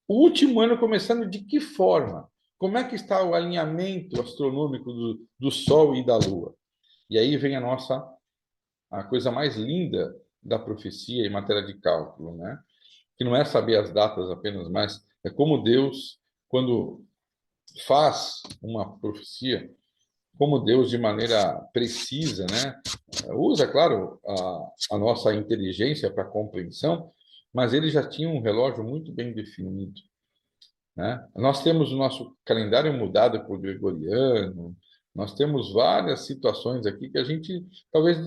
[SPEAKER 1] o último ano começando de que forma? Como é que está o alinhamento astronômico do Sol e da Lua? E aí vem a coisa mais linda da profecia em matéria de cálculo, né? Que não é saber as datas apenas, mas é como Deus, quando faz uma profecia, como Deus, de maneira precisa, né? Usa, claro, a nossa inteligência para compreensão, mas ele já tinha um relógio muito bem definido, né? Nós temos o nosso calendário mudado por gregoriano, nós temos várias situações aqui que a gente talvez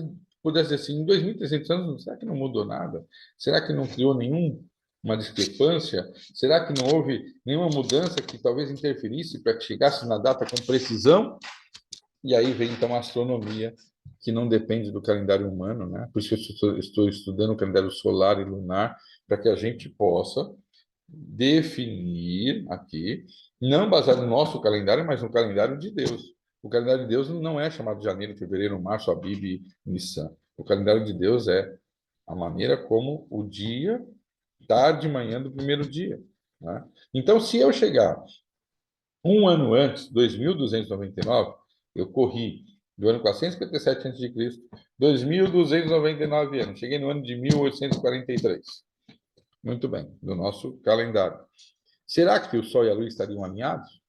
[SPEAKER 1] pudesse dizer assim, em 2.300 anos, será que não mudou nada? Será que não criou nenhuma discrepância? Será que não houve nenhuma mudança que talvez interferisse para que chegasse na data com precisão? E aí vem então a astronomia, que não depende do calendário humano, né? Por isso que eu estou estudando o calendário solar e lunar, para que a gente possa definir aqui, não baseado no nosso calendário, mas no calendário de Deus. O calendário de Deus não é chamado de janeiro, fevereiro, março, Abib e Nissan. O calendário de Deus é a maneira como o dia, tarde e manhã do primeiro dia, né? Então, se eu chegar um ano antes, 2.299, eu corri do ano 457 a.C., 2.299 anos. Cheguei no ano de 1843. Muito bem, do nosso calendário. Será que o Sol e a Lua estariam alinhados?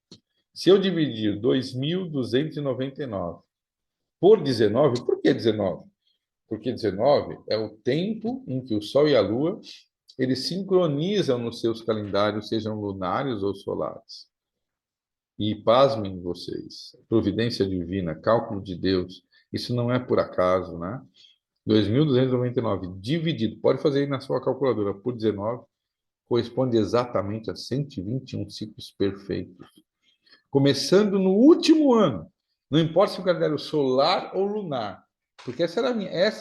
[SPEAKER 1] Se eu dividir 2.299 por 19, por que 19? Porque 19 é o tempo em que o Sol e a Lua eles sincronizam nos seus calendários, sejam lunares ou solares. E pasmem vocês, providência divina, cálculo de Deus, isso não é por acaso, né? 2.299 dividido, pode fazer aí na sua calculadora, por 19, corresponde exatamente a 121 ciclos perfeitos. Começando no último ano, não importa se o calendário solar ou lunar, porque essa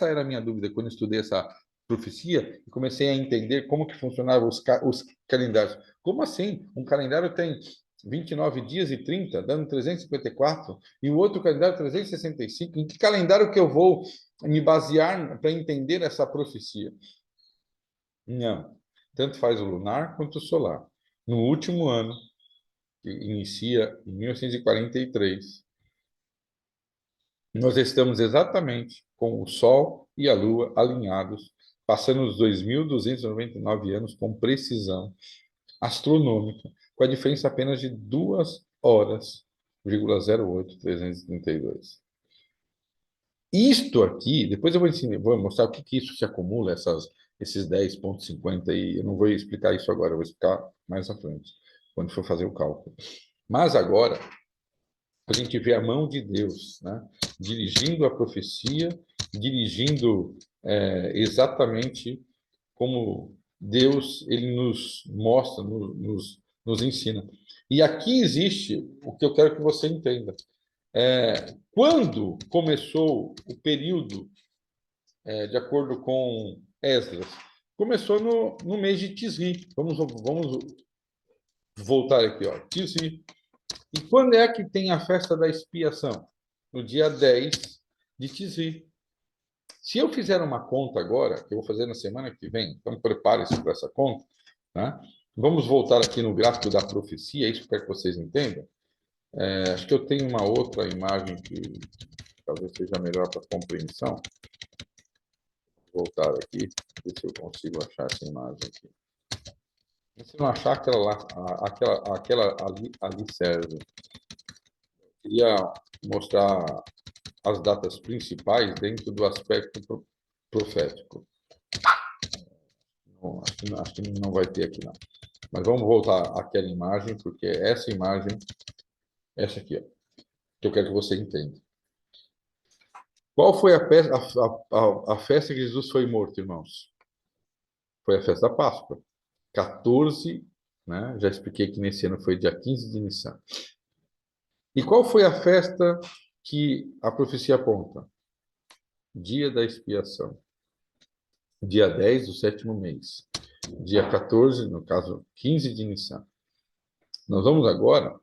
[SPEAKER 1] era a minha dúvida quando eu estudei essa profecia e comecei a entender como que funcionavam os calendários. Como assim? Um calendário tem 29 dias e 30, dando 354, e o outro calendário 365. Em que calendário que eu vou me basear para entender essa profecia? Não. Tanto faz o lunar quanto o solar. No último ano, que inicia em 1943, nós estamos exatamente com o Sol e a Lua alinhados, passando os 2.299 anos com precisão astronômica, com a diferença apenas de 2 horas, 0,08332. Isto aqui, depois eu vou mostrar o que que isso se acumula, esses 10,50 aí. Eu não vou explicar isso agora, eu vou explicar mais à frente, quando for fazer o cálculo. Mas agora, a gente vê a mão de Deus, né? Dirigindo a profecia, dirigindo exatamente como Deus ele nos mostra, nos ensina. E aqui existe o que eu quero que você entenda. Quando começou o período, de acordo com Esdras, começou no mês de Tisri. Vamos voltar aqui, ó. Tisri. E quando é que tem a festa da expiação? No dia 10 de Tisri. Se eu fizer uma conta agora, que eu vou fazer na semana que vem, então prepare-se para essa conta, né? Vamos voltar aqui no gráfico da profecia, isso que eu quero que vocês entendam. Acho que eu tenho uma outra imagem que talvez seja melhor para compreensão. Vou voltar aqui, ver se eu consigo achar essa imagem aqui. Se não achar aquela lá, aquela ali serve. Queria mostrar as datas principais dentro do aspecto profético. Bom, acho que não vai ter aqui, não. Mas vamos voltar àquela imagem, porque essa imagem, essa aqui, ó, que eu quero que você entenda. Qual foi a festa que Jesus foi morto, irmãos? Foi a festa da Páscoa. 14, né? Já expliquei que nesse ano foi dia 15 de Nissan. E qual foi a festa que a profecia aponta? Dia da expiação. Dia 10 do sétimo mês. Dia 14, no caso, 15 de Nissan. Nós vamos agora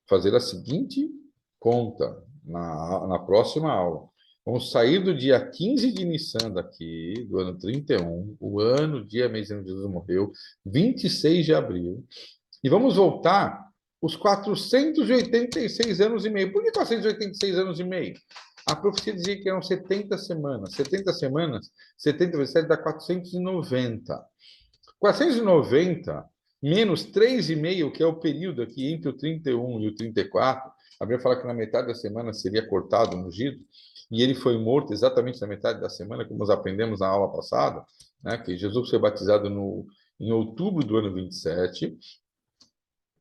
[SPEAKER 1] fazer a seguinte conta na próxima aula. Vamos sair do dia 15 de Nissan daqui, do ano 31, o ano, dia, mês em que Jesus morreu, 26 de abril, e vamos voltar os 486 anos e meio. Por que 486 anos e meio? A profecia dizia que eram 70 semanas. 70 semanas, 70 vezes 7 dá 490. 490 menos 3,5, que é o período aqui entre o 31 e o 34, a Bíblia fala que na metade da semana seria cortado, ungido, e ele foi morto exatamente na metade da semana, como nós aprendemos na aula passada, né, que Jesus foi batizado em outubro do ano 27.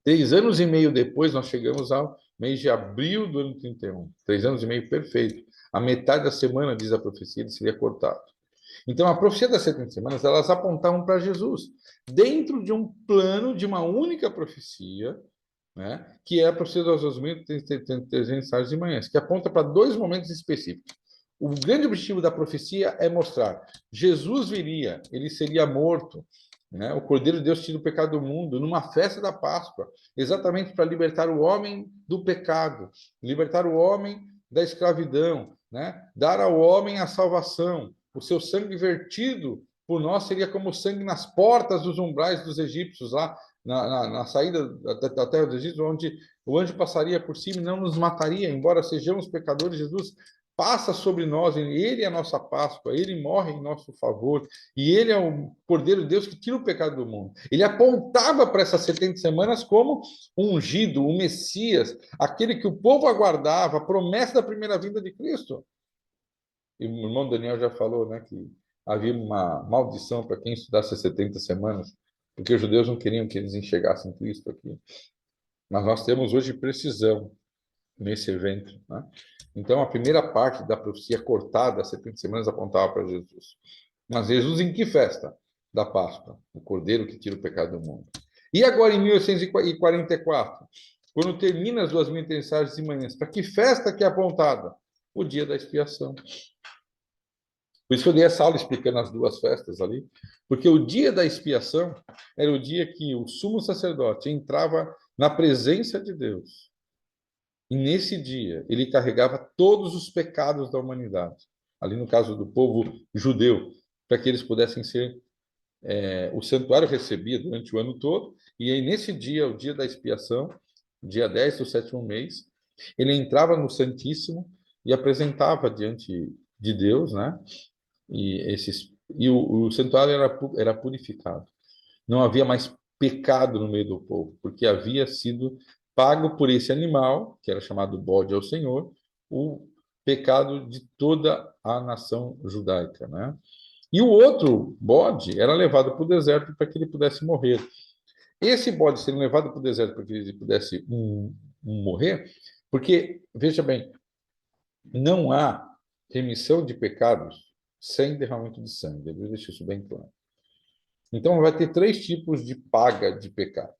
[SPEAKER 1] 3 anos e meio depois, nós chegamos ao mês de abril do ano 31. 3 anos e meio, perfeito. A metade da semana, diz a profecia, ele seria cortado. Então, a profecia das 70 semanas, elas apontavam para Jesus, dentro de um plano de uma única profecia, né, que é a profecia das 2.300 tardes e manhãs, que aponta para dois momentos específicos. O grande objetivo da profecia é mostrar Jesus viria, ele seria morto, né, o Cordeiro de Deus tira o pecado do mundo, numa festa da Páscoa, exatamente para libertar o homem do pecado, libertar o homem da escravidão, né, dar ao homem a salvação. O seu sangue vertido por nós seria como sangue nas portas dos umbrais dos egípcios, lá na saída da terra dos egípcios, onde o anjo passaria por cima e não nos mataria, embora sejamos pecadores. Jesus passa sobre nós, ele é a nossa Páscoa, ele morre em nosso favor, e ele é o Cordeiro de Deus que tira o pecado do mundo. Ele apontava para essas 70 semanas como ungido, o Messias, aquele que o povo aguardava, a promessa da primeira vinda de Cristo. E o irmão Daniel já falou, né, que havia uma maldição para quem estudasse 70 semanas, porque os judeus não queriam que eles enxergassem Cristo aqui. Mas nós temos hoje precisão nesse evento, né? Então, a primeira parte da profecia cortada, 70 semanas, apontava para Jesus. Mas Jesus em que festa? Da Páscoa, o Cordeiro que tira o pecado do mundo. E agora, em 1844, quando termina as 2.000 de manhãs, para que festa que é apontada? O dia da expiação. Por isso que eu dei essa aula explicando as duas festas ali, porque o dia da expiação era o dia que o sumo sacerdote entrava na presença de Deus. E nesse dia, ele carregava todos os pecados da humanidade. Ali no caso do povo judeu, para que eles pudessem ser... o santuário recebia durante o ano todo, e aí nesse dia, o dia da expiação, dia 10 do sétimo mês, ele entrava no Santíssimo e apresentava diante de Deus, né? E o santuário era purificado. Não havia mais pecado no meio do povo, porque havia sido pago por esse animal, que era chamado bode ao Senhor, o pecado de toda a nação judaica, né? E o outro bode era levado para o deserto para que ele pudesse morrer. Esse bode sendo levado para o deserto para que ele pudesse morrer, porque, veja bem, não há remissão de pecados sem derramamento de sangue. Eu deixo isso bem claro. Então, vai ter três tipos de paga de pecado.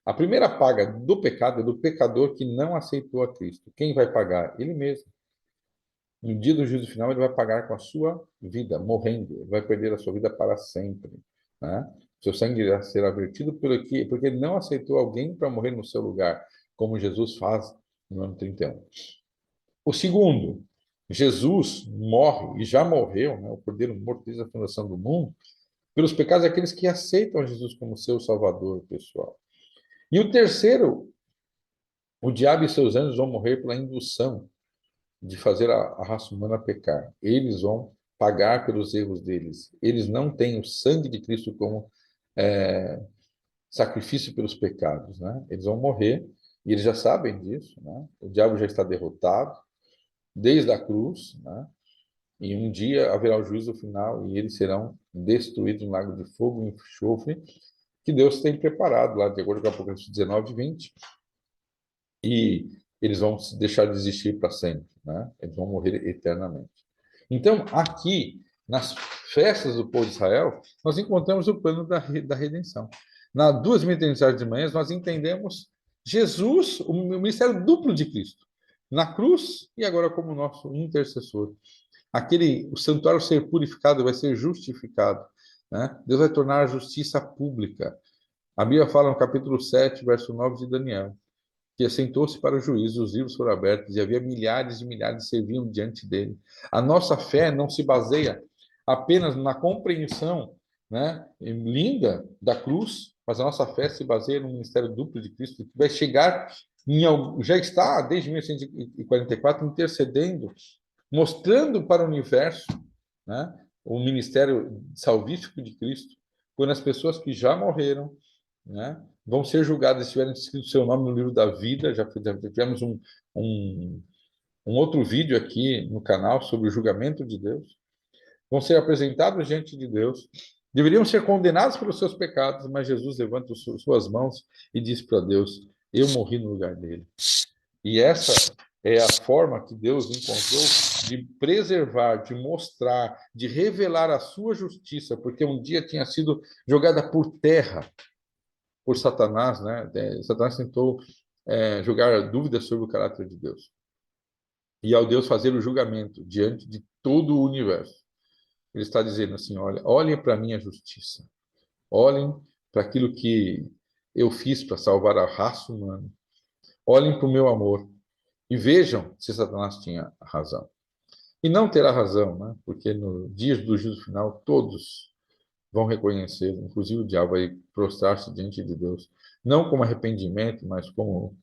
[SPEAKER 1] A primeira paga do pecado é do pecador que não aceitou a Cristo. Quem vai pagar? Ele mesmo. No dia do juízo final, ele vai pagar com a sua vida, morrendo. Ele vai perder a sua vida para sempre, né? Seu sangue será vertido porque ele não aceitou alguém para morrer no seu lugar, como Jesus faz no ano 31. O segundo, Jesus morre, e já morreu, né? O Cordeiro morto desde a fundação do mundo, pelos pecados daqueles que aceitam Jesus como seu Salvador pessoal. E o terceiro, o diabo e seus anjos vão morrer pela indução de fazer a raça humana pecar. Eles vão pagar pelos erros deles. Eles não têm o sangue de Cristo como sacrifício pelos pecados, né? Eles vão morrer, e eles já sabem disso, né? O diabo já está derrotado desde a cruz, né? E um dia haverá o juízo final e eles serão destruídos no lago de fogo e enxofre que Deus tem preparado lá, de acordo com Apocalipse 19, 20. E eles vão deixar de existir para sempre, né? Eles vão morrer eternamente. Então, aqui, nas festas do povo de Israel, nós encontramos o plano da redenção. Nas 2.300 de manhã, nós entendemos Jesus, o ministério duplo de Cristo, na cruz e agora como nosso intercessor. O santuário ser purificado vai ser justificado, né? Deus vai tornar a justiça pública. A Bíblia fala no capítulo 7, verso 9 de Daniel, que assentou-se para o juízo, os livros foram abertos e havia milhares e milhares que serviam diante dele. A nossa fé não se baseia apenas na compreensão, né, linda da cruz, mas a nossa fé se baseia no ministério duplo de Cristo, que vai chegar já está desde 1944 intercedendo, mostrando para o universo, né, o ministério salvífico de Cristo, quando as pessoas que já morreram, né, vão ser julgadas se tiverem escrito seu nome no livro da vida. Já tivemos um, um outro vídeo aqui no canal sobre o julgamento de Deus. Vão ser apresentados diante de Deus. Deveriam ser condenados pelos seus pecados, mas Jesus levanta suas mãos e diz para Deus: eu morri no lugar dele. E essa é a forma que Deus encontrou de preservar, de mostrar, de revelar a sua justiça, porque um dia tinha sido jogada por terra por Satanás, né? Satanás tentou jogar dúvidas sobre o caráter de Deus. E ao Deus fazer o julgamento diante de todo o universo, ele está dizendo assim: olha, olhem para a minha justiça, olhem para aquilo que eu fiz para salvar a raça humana, olhem para o meu amor e vejam se Satanás tinha razão. E não terá razão, né? Porque no dia do juízo final todos vão reconhecer, inclusive o diabo vai prostrar-se diante de Deus, não como arrependimento, mas como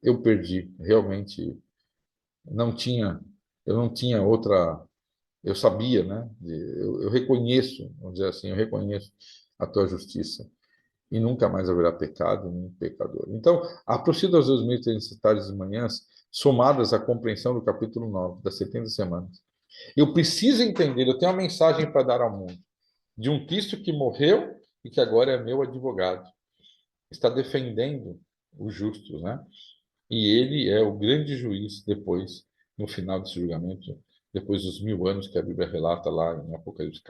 [SPEAKER 1] eu perdi, realmente não tinha, eu não tinha outra, eu sabia, né? Eu reconheço, vamos dizer assim, eu reconheço a tua justiça e nunca mais haverá pecado nem pecador. Então, a prosseguir das 2.300 tardes e manhãs, somadas à compreensão do capítulo 9 das 70 semanas, eu preciso entender, eu tenho uma mensagem para dar ao mundo, de um Cristo que morreu e que agora é meu advogado, está defendendo os justos, né? E ele é o grande juiz depois, no final desse julgamento, depois dos 1.000 anos que a Bíblia relata lá em Apocalipse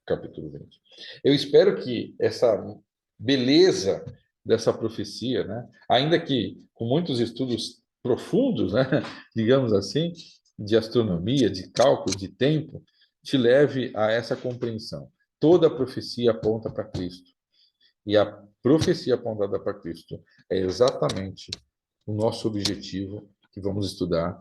[SPEAKER 1] capítulo 20. Eu espero que essa beleza dessa profecia, né, ainda que com muitos estudos profundos, né, digamos assim, de astronomia, de cálculo, de tempo, te leve a essa compreensão. Toda a profecia aponta para Cristo. E a profecia apontada para Cristo é exatamente o nosso objetivo que vamos estudar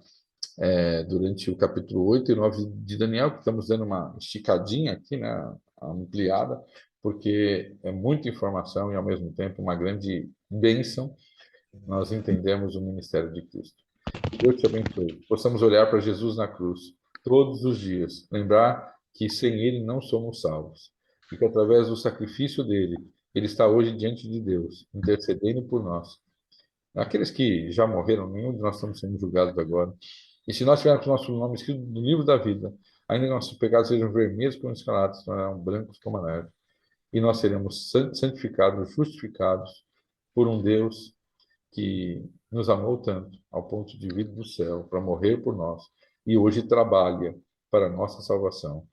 [SPEAKER 1] durante o capítulo 8 e 9 de Daniel, que estamos dando uma esticadinha aqui, né, ampliada, porque é muita informação e, ao mesmo tempo, uma grande bênção. Nós entendemos o ministério de Cristo. Que Deus te abençoe. Possamos olhar para Jesus na cruz todos os dias, lembrar que sem Ele não somos salvos, e que através do sacrifício dele, Ele está hoje diante de Deus, intercedendo por nós. Aqueles que já morreram, nenhum de nós estamos sendo julgados agora. E se nós tivermos nosso nome escrito no livro da vida, ainda que nossos pecados sejam vermelhos como escarlates, tornarão brancos como a neve. E nós seremos santificados, justificados por um Deus que nos amou tanto, ao ponto de vir do céu para morrer por nós, e hoje trabalha para a nossa salvação,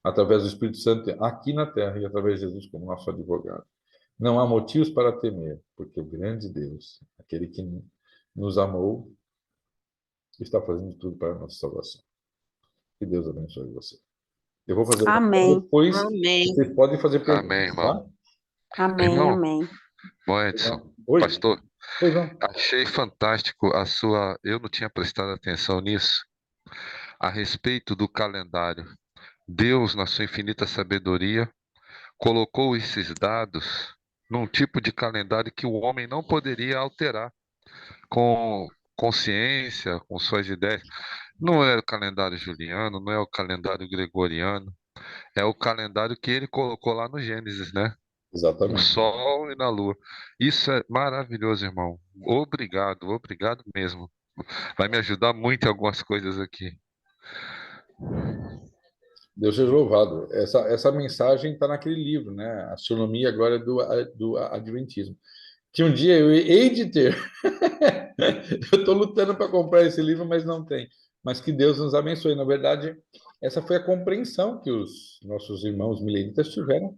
[SPEAKER 1] através do Espírito Santo aqui na terra e através de Jesus como nosso advogado. Não há motivos para temer, porque o grande Deus, aquele que nos amou, está fazendo tudo para a nossa salvação. Que Deus abençoe você. Eu vou fazer uma
[SPEAKER 2] Amém.
[SPEAKER 1] depois,
[SPEAKER 3] Amém.
[SPEAKER 1] vocês podem fazer
[SPEAKER 4] Amém,
[SPEAKER 1] perguntas,
[SPEAKER 4] irmão.
[SPEAKER 1] tá?
[SPEAKER 2] Amém,
[SPEAKER 4] Irmão,
[SPEAKER 2] amém.
[SPEAKER 4] bom, Edson,
[SPEAKER 1] Oi?
[SPEAKER 4] pastor,
[SPEAKER 1] Pois não.
[SPEAKER 4] achei fantástico a sua. Eu não tinha prestado atenção nisso, a respeito do calendário. Deus, na sua infinita sabedoria, colocou esses dados num tipo de calendário que o homem não poderia alterar com consciência, com suas ideias. Não é o calendário juliano, não é o calendário gregoriano, é o calendário que ele colocou lá no Gênesis, né? No
[SPEAKER 1] Exatamente.
[SPEAKER 4] sol e na lua. Isso é maravilhoso, irmão. Obrigado, obrigado mesmo. Vai me ajudar muito em algumas coisas aqui.
[SPEAKER 1] Deus seja louvado. Essa mensagem está naquele livro, né? Astronomia Glória do Adventismo. Que um dia eu hei de ter. Eu estou lutando para comprar esse livro, mas não tem. mas que Deus nos abençoe. Na verdade, essa foi a compreensão que os nossos irmãos milenitas tiveram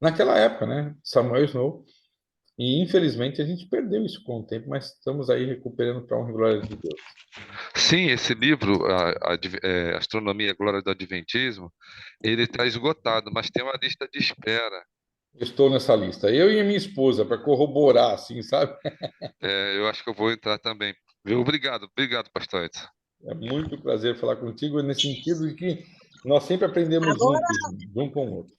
[SPEAKER 1] naquela época, né? Samuel Snow. E infelizmente a gente perdeu isso com o tempo, mas estamos aí recuperando para a honra e glória de Deus.
[SPEAKER 4] Sim, esse livro, Astronomia e a Glória do Adventismo, ele está esgotado, mas tem uma lista de espera.
[SPEAKER 1] Estou nessa lista. Eu e a minha esposa, para corroborar, assim, sabe?
[SPEAKER 4] Eu acho que eu vou entrar também. Viu? Obrigado, obrigado, pastor Edson.
[SPEAKER 1] É muito prazer falar contigo nesse sentido de que nós sempre aprendemos
[SPEAKER 2] Agora,
[SPEAKER 1] juntos, de um com o outro.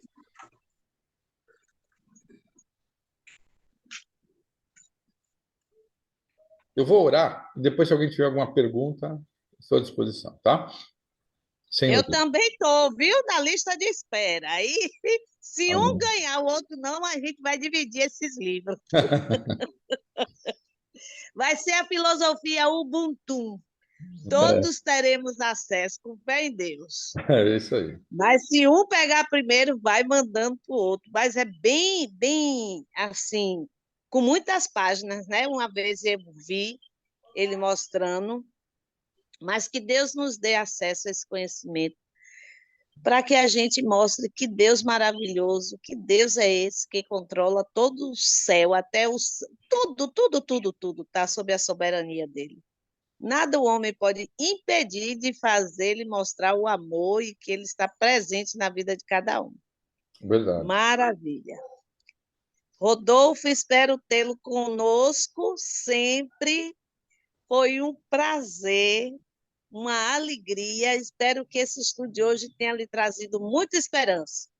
[SPEAKER 1] Eu vou orar, e depois, se alguém tiver alguma pergunta, estou à disposição, tá? Sem
[SPEAKER 2] eu
[SPEAKER 1] dúvida.
[SPEAKER 2] também estou, viu, na lista de espera. Aí, se um
[SPEAKER 1] Amém.
[SPEAKER 2] ganhar, o outro não, a gente vai dividir esses livros. Vai ser a filosofia Ubuntu. Todos teremos acesso, com fé em Deus.
[SPEAKER 1] É isso aí.
[SPEAKER 2] Mas se um pegar primeiro, vai mandando para o outro. Mas é bem, bem assim, com muitas páginas, né? Uma vez eu vi ele mostrando, mas que Deus nos dê acesso a esse conhecimento, para que a gente mostre que Deus maravilhoso, que Deus é esse que controla todo o céu, até o tudo, tudo, tudo, tudo está sob a soberania dele. Nada o homem pode impedir de fazer ele mostrar o amor e que ele está presente na vida de cada um.
[SPEAKER 1] Verdade.
[SPEAKER 2] Maravilha. Rodolfo, espero tê-lo conosco sempre. Foi um prazer, uma alegria. Espero que esse estudo de hoje tenha lhe trazido muita esperança.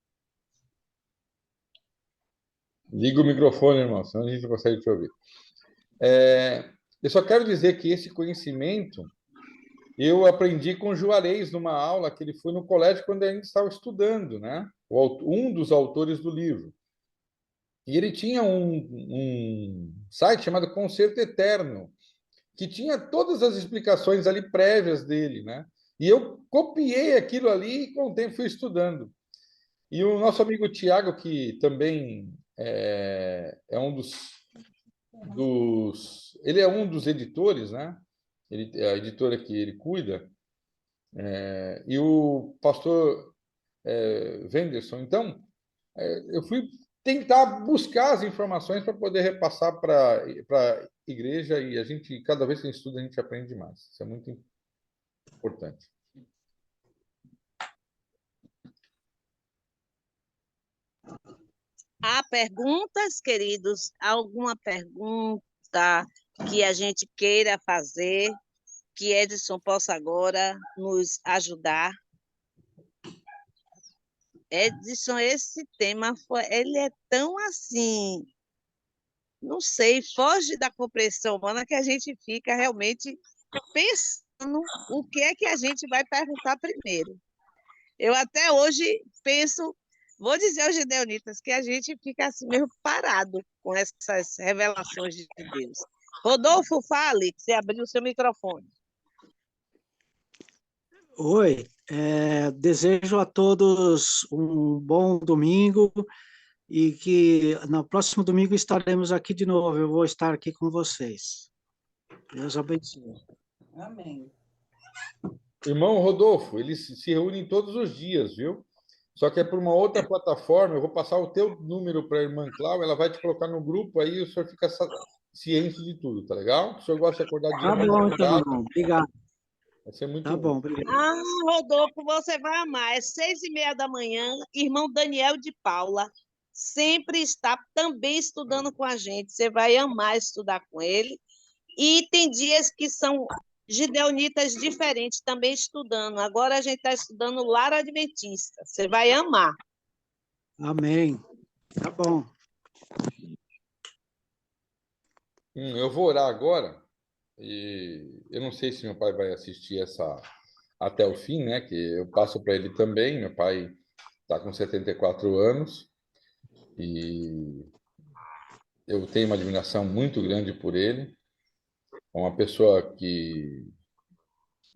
[SPEAKER 1] Liga o microfone, irmão, senão a gente não consegue te ouvir. Eu só quero dizer que esse conhecimento eu aprendi com o Juarez numa aula que ele foi no colégio quando ainda estava estudando, né? Um dos autores do livro. E ele tinha um site chamado Concerto Eterno, que tinha todas as explicações ali prévias dele, né? E eu copiei aquilo ali e com o tempo fui estudando. E o nosso amigo Tiago, que também é um ele é um dos editores, né? A editora que ele cuida, e o pastor Wenderson. Então, eu fui tentar buscar as informações para poder repassar para a igreja e a gente, cada vez que a gente estuda, a gente aprende mais. Isso é muito importante.
[SPEAKER 2] Há perguntas, queridos? Alguma pergunta que a gente queira fazer, que Edson possa agora nos ajudar? Edson, esse tema ele é tão assim, não sei, foge da compreensão humana que a gente fica realmente pensando o que é que a gente vai perguntar primeiro. Eu até hoje penso, vou dizer aos gideonitas, que a gente fica assim mesmo parado com essas revelações de Deus. Rodolfo, fale, você abriu o seu microfone.
[SPEAKER 3] Oi, desejo a todos um bom domingo e que no próximo domingo estaremos aqui de novo. Eu vou estar aqui com vocês. Deus abençoe.
[SPEAKER 2] Amém.
[SPEAKER 1] Irmão Rodolfo, eles se reúnem todos os dias, viu? Só que é por uma outra plataforma. Eu vou passar o teu número para a irmã Cláudia, ela vai te colocar no grupo, aí o senhor fica ciente de tudo, tá legal? O senhor gosta de acordar de
[SPEAKER 3] Tá
[SPEAKER 1] manhã
[SPEAKER 3] bom, então,
[SPEAKER 1] madrugada,
[SPEAKER 3] irmão. Obrigado.
[SPEAKER 1] vai ser muito
[SPEAKER 3] Tá
[SPEAKER 1] bom.
[SPEAKER 3] bom, obrigado.
[SPEAKER 2] Ah, Rodolfo, você vai amar. É 6:30 da manhã, irmão Daniel de Paula sempre está também estudando com a gente. Você vai amar estudar com ele. E tem dias que são gideonitas diferentes também estudando. Agora a gente está estudando Lar Adventista. Você vai amar.
[SPEAKER 3] Amém. Tá bom.
[SPEAKER 1] Eu vou orar agora, e eu não sei se meu pai vai assistir essa até o fim, né? Que eu passo para ele também. Meu pai está com 74 anos e eu tenho uma admiração muito grande por ele. É uma pessoa que,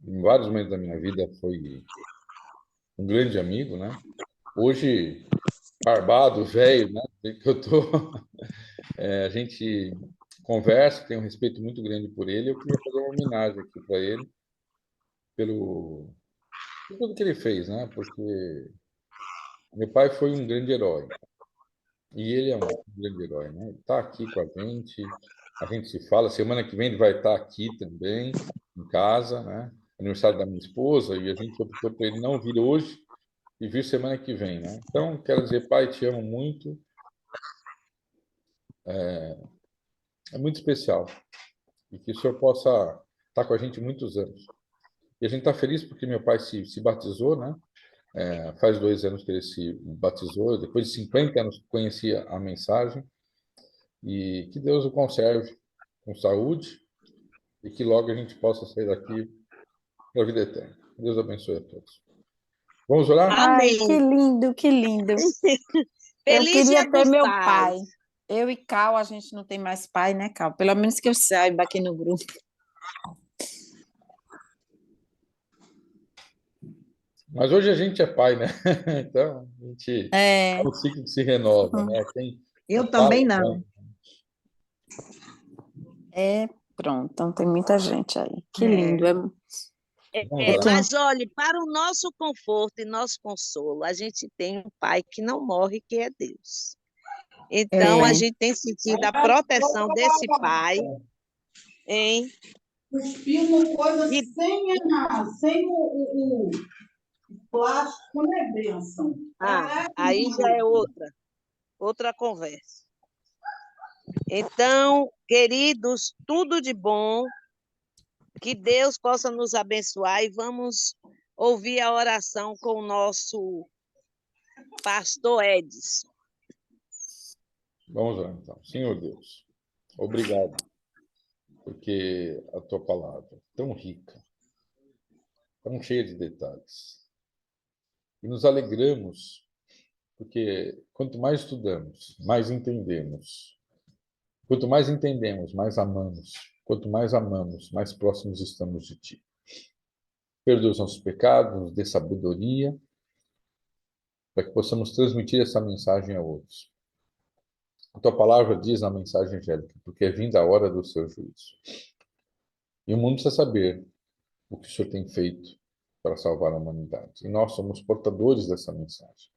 [SPEAKER 1] em vários momentos da minha vida, foi um grande amigo, né? Hoje, barbado, velho, né? Que eu tô, a gente conversa, tem um respeito muito grande por ele. Eu queria fazer uma homenagem aqui para ele. por tudo que ele fez, né? Porque meu pai foi um grande herói. E ele é um grande herói, né? Ele está aqui com a gente se fala. Semana que vem ele vai estar aqui também, em casa, né? Aniversário da minha esposa, e a gente optou por ele não vir hoje e vir semana que vem, né? Então, quero dizer, pai, te amo muito, é muito especial, e que o senhor possa estar com a gente muitos anos. E a gente está feliz porque meu pai se batizou, né? Faz 2 anos que ele se batizou, depois de 50 anos que conhecia a mensagem, e que Deus o conserve com saúde e que logo a gente possa sair daqui para a vida eterna. Deus abençoe a todos. Vamos orar?
[SPEAKER 5] Ai, que
[SPEAKER 2] Amém.
[SPEAKER 5] lindo, que lindo. Eu
[SPEAKER 2] Feliz
[SPEAKER 5] queria
[SPEAKER 2] Dia
[SPEAKER 5] ter
[SPEAKER 2] dos
[SPEAKER 5] meu
[SPEAKER 2] Pais.
[SPEAKER 5] pai. Eu e Cal, a gente não tem mais pai, né, Cal? Pelo menos que eu saiba aqui no grupo.
[SPEAKER 1] Mas hoje a gente é pai, né? Então, a gente
[SPEAKER 5] É.
[SPEAKER 1] é um ciclo que se renova, né?
[SPEAKER 6] Eu também não.
[SPEAKER 5] Pronto, então tem muita gente aí. Que lindo.
[SPEAKER 1] Vamos orar.
[SPEAKER 2] Mas olhe, para o nosso conforto e nosso consolo, a gente tem um pai que não morre, que é Deus. Então, a gente tem sentido a proteção desse pai, hein?
[SPEAKER 6] Cuspindo coisa
[SPEAKER 2] E-
[SPEAKER 6] sem o plástico, não é bênção.
[SPEAKER 2] Aí já é outra conversa. Então, queridos, tudo de bom, que Deus possa nos abençoar e vamos ouvir a oração com o nosso pastor Edson.
[SPEAKER 1] Vamos orar, então. Senhor Deus, obrigado, porque a tua palavra é tão rica, tão cheia de detalhes. E nos alegramos, porque quanto mais estudamos, mais entendemos. Quanto mais entendemos, mais amamos. Quanto mais amamos, mais próximos estamos de ti. Perdoa os nossos pecados, nos dê sabedoria, para que possamos transmitir essa mensagem a outros. A tua palavra diz na mensagem angélica, porque é vinda a hora do seu juízo. E o mundo precisa saber o que o Senhor tem feito para salvar a humanidade. E nós somos portadores dessa mensagem.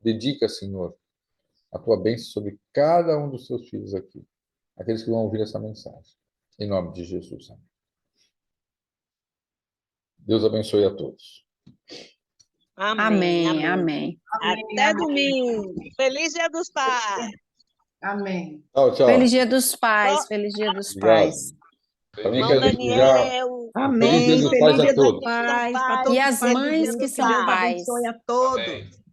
[SPEAKER 1] Dedica, Senhor, a tua bênção sobre cada um dos teus filhos aqui, aqueles que vão ouvir essa mensagem. Em nome de Jesus. Amém. Deus abençoe a todos.
[SPEAKER 2] Amém.
[SPEAKER 5] Amém.
[SPEAKER 2] Até domingo. Feliz Dia dos Pais.
[SPEAKER 6] Amém.
[SPEAKER 1] Tchau, tchau.
[SPEAKER 5] Feliz Dia dos Pais.
[SPEAKER 2] Só-
[SPEAKER 5] Feliz Dia dos
[SPEAKER 1] Obrigado.
[SPEAKER 5] Pais.
[SPEAKER 1] Também
[SPEAKER 2] Irmão
[SPEAKER 1] quero desejar
[SPEAKER 2] Daniel.
[SPEAKER 6] Amém.
[SPEAKER 1] Feliz Dia dos Pais a
[SPEAKER 6] Feliz Dia
[SPEAKER 1] todos.
[SPEAKER 6] dos Pais. Para
[SPEAKER 2] Pais.
[SPEAKER 6] todos
[SPEAKER 5] E
[SPEAKER 6] os
[SPEAKER 5] as
[SPEAKER 6] pais,
[SPEAKER 5] mães
[SPEAKER 6] dizendo
[SPEAKER 5] que são
[SPEAKER 6] Deus
[SPEAKER 5] pais.
[SPEAKER 6] abençoe a todos.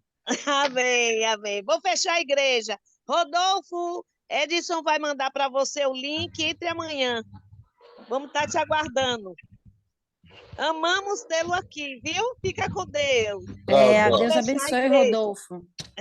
[SPEAKER 2] Amém, amém. Vou fechar a igreja. Rodolfo, Edson vai mandar para você o link entre amanhã. Vamos estar te aguardando. Amamos tê-lo aqui, viu? Fica com Deus.
[SPEAKER 1] Tchau,
[SPEAKER 5] A
[SPEAKER 1] tchau.
[SPEAKER 5] Deus
[SPEAKER 2] Fechar a
[SPEAKER 5] abençoe,
[SPEAKER 2] igreja.
[SPEAKER 5] Rodolfo.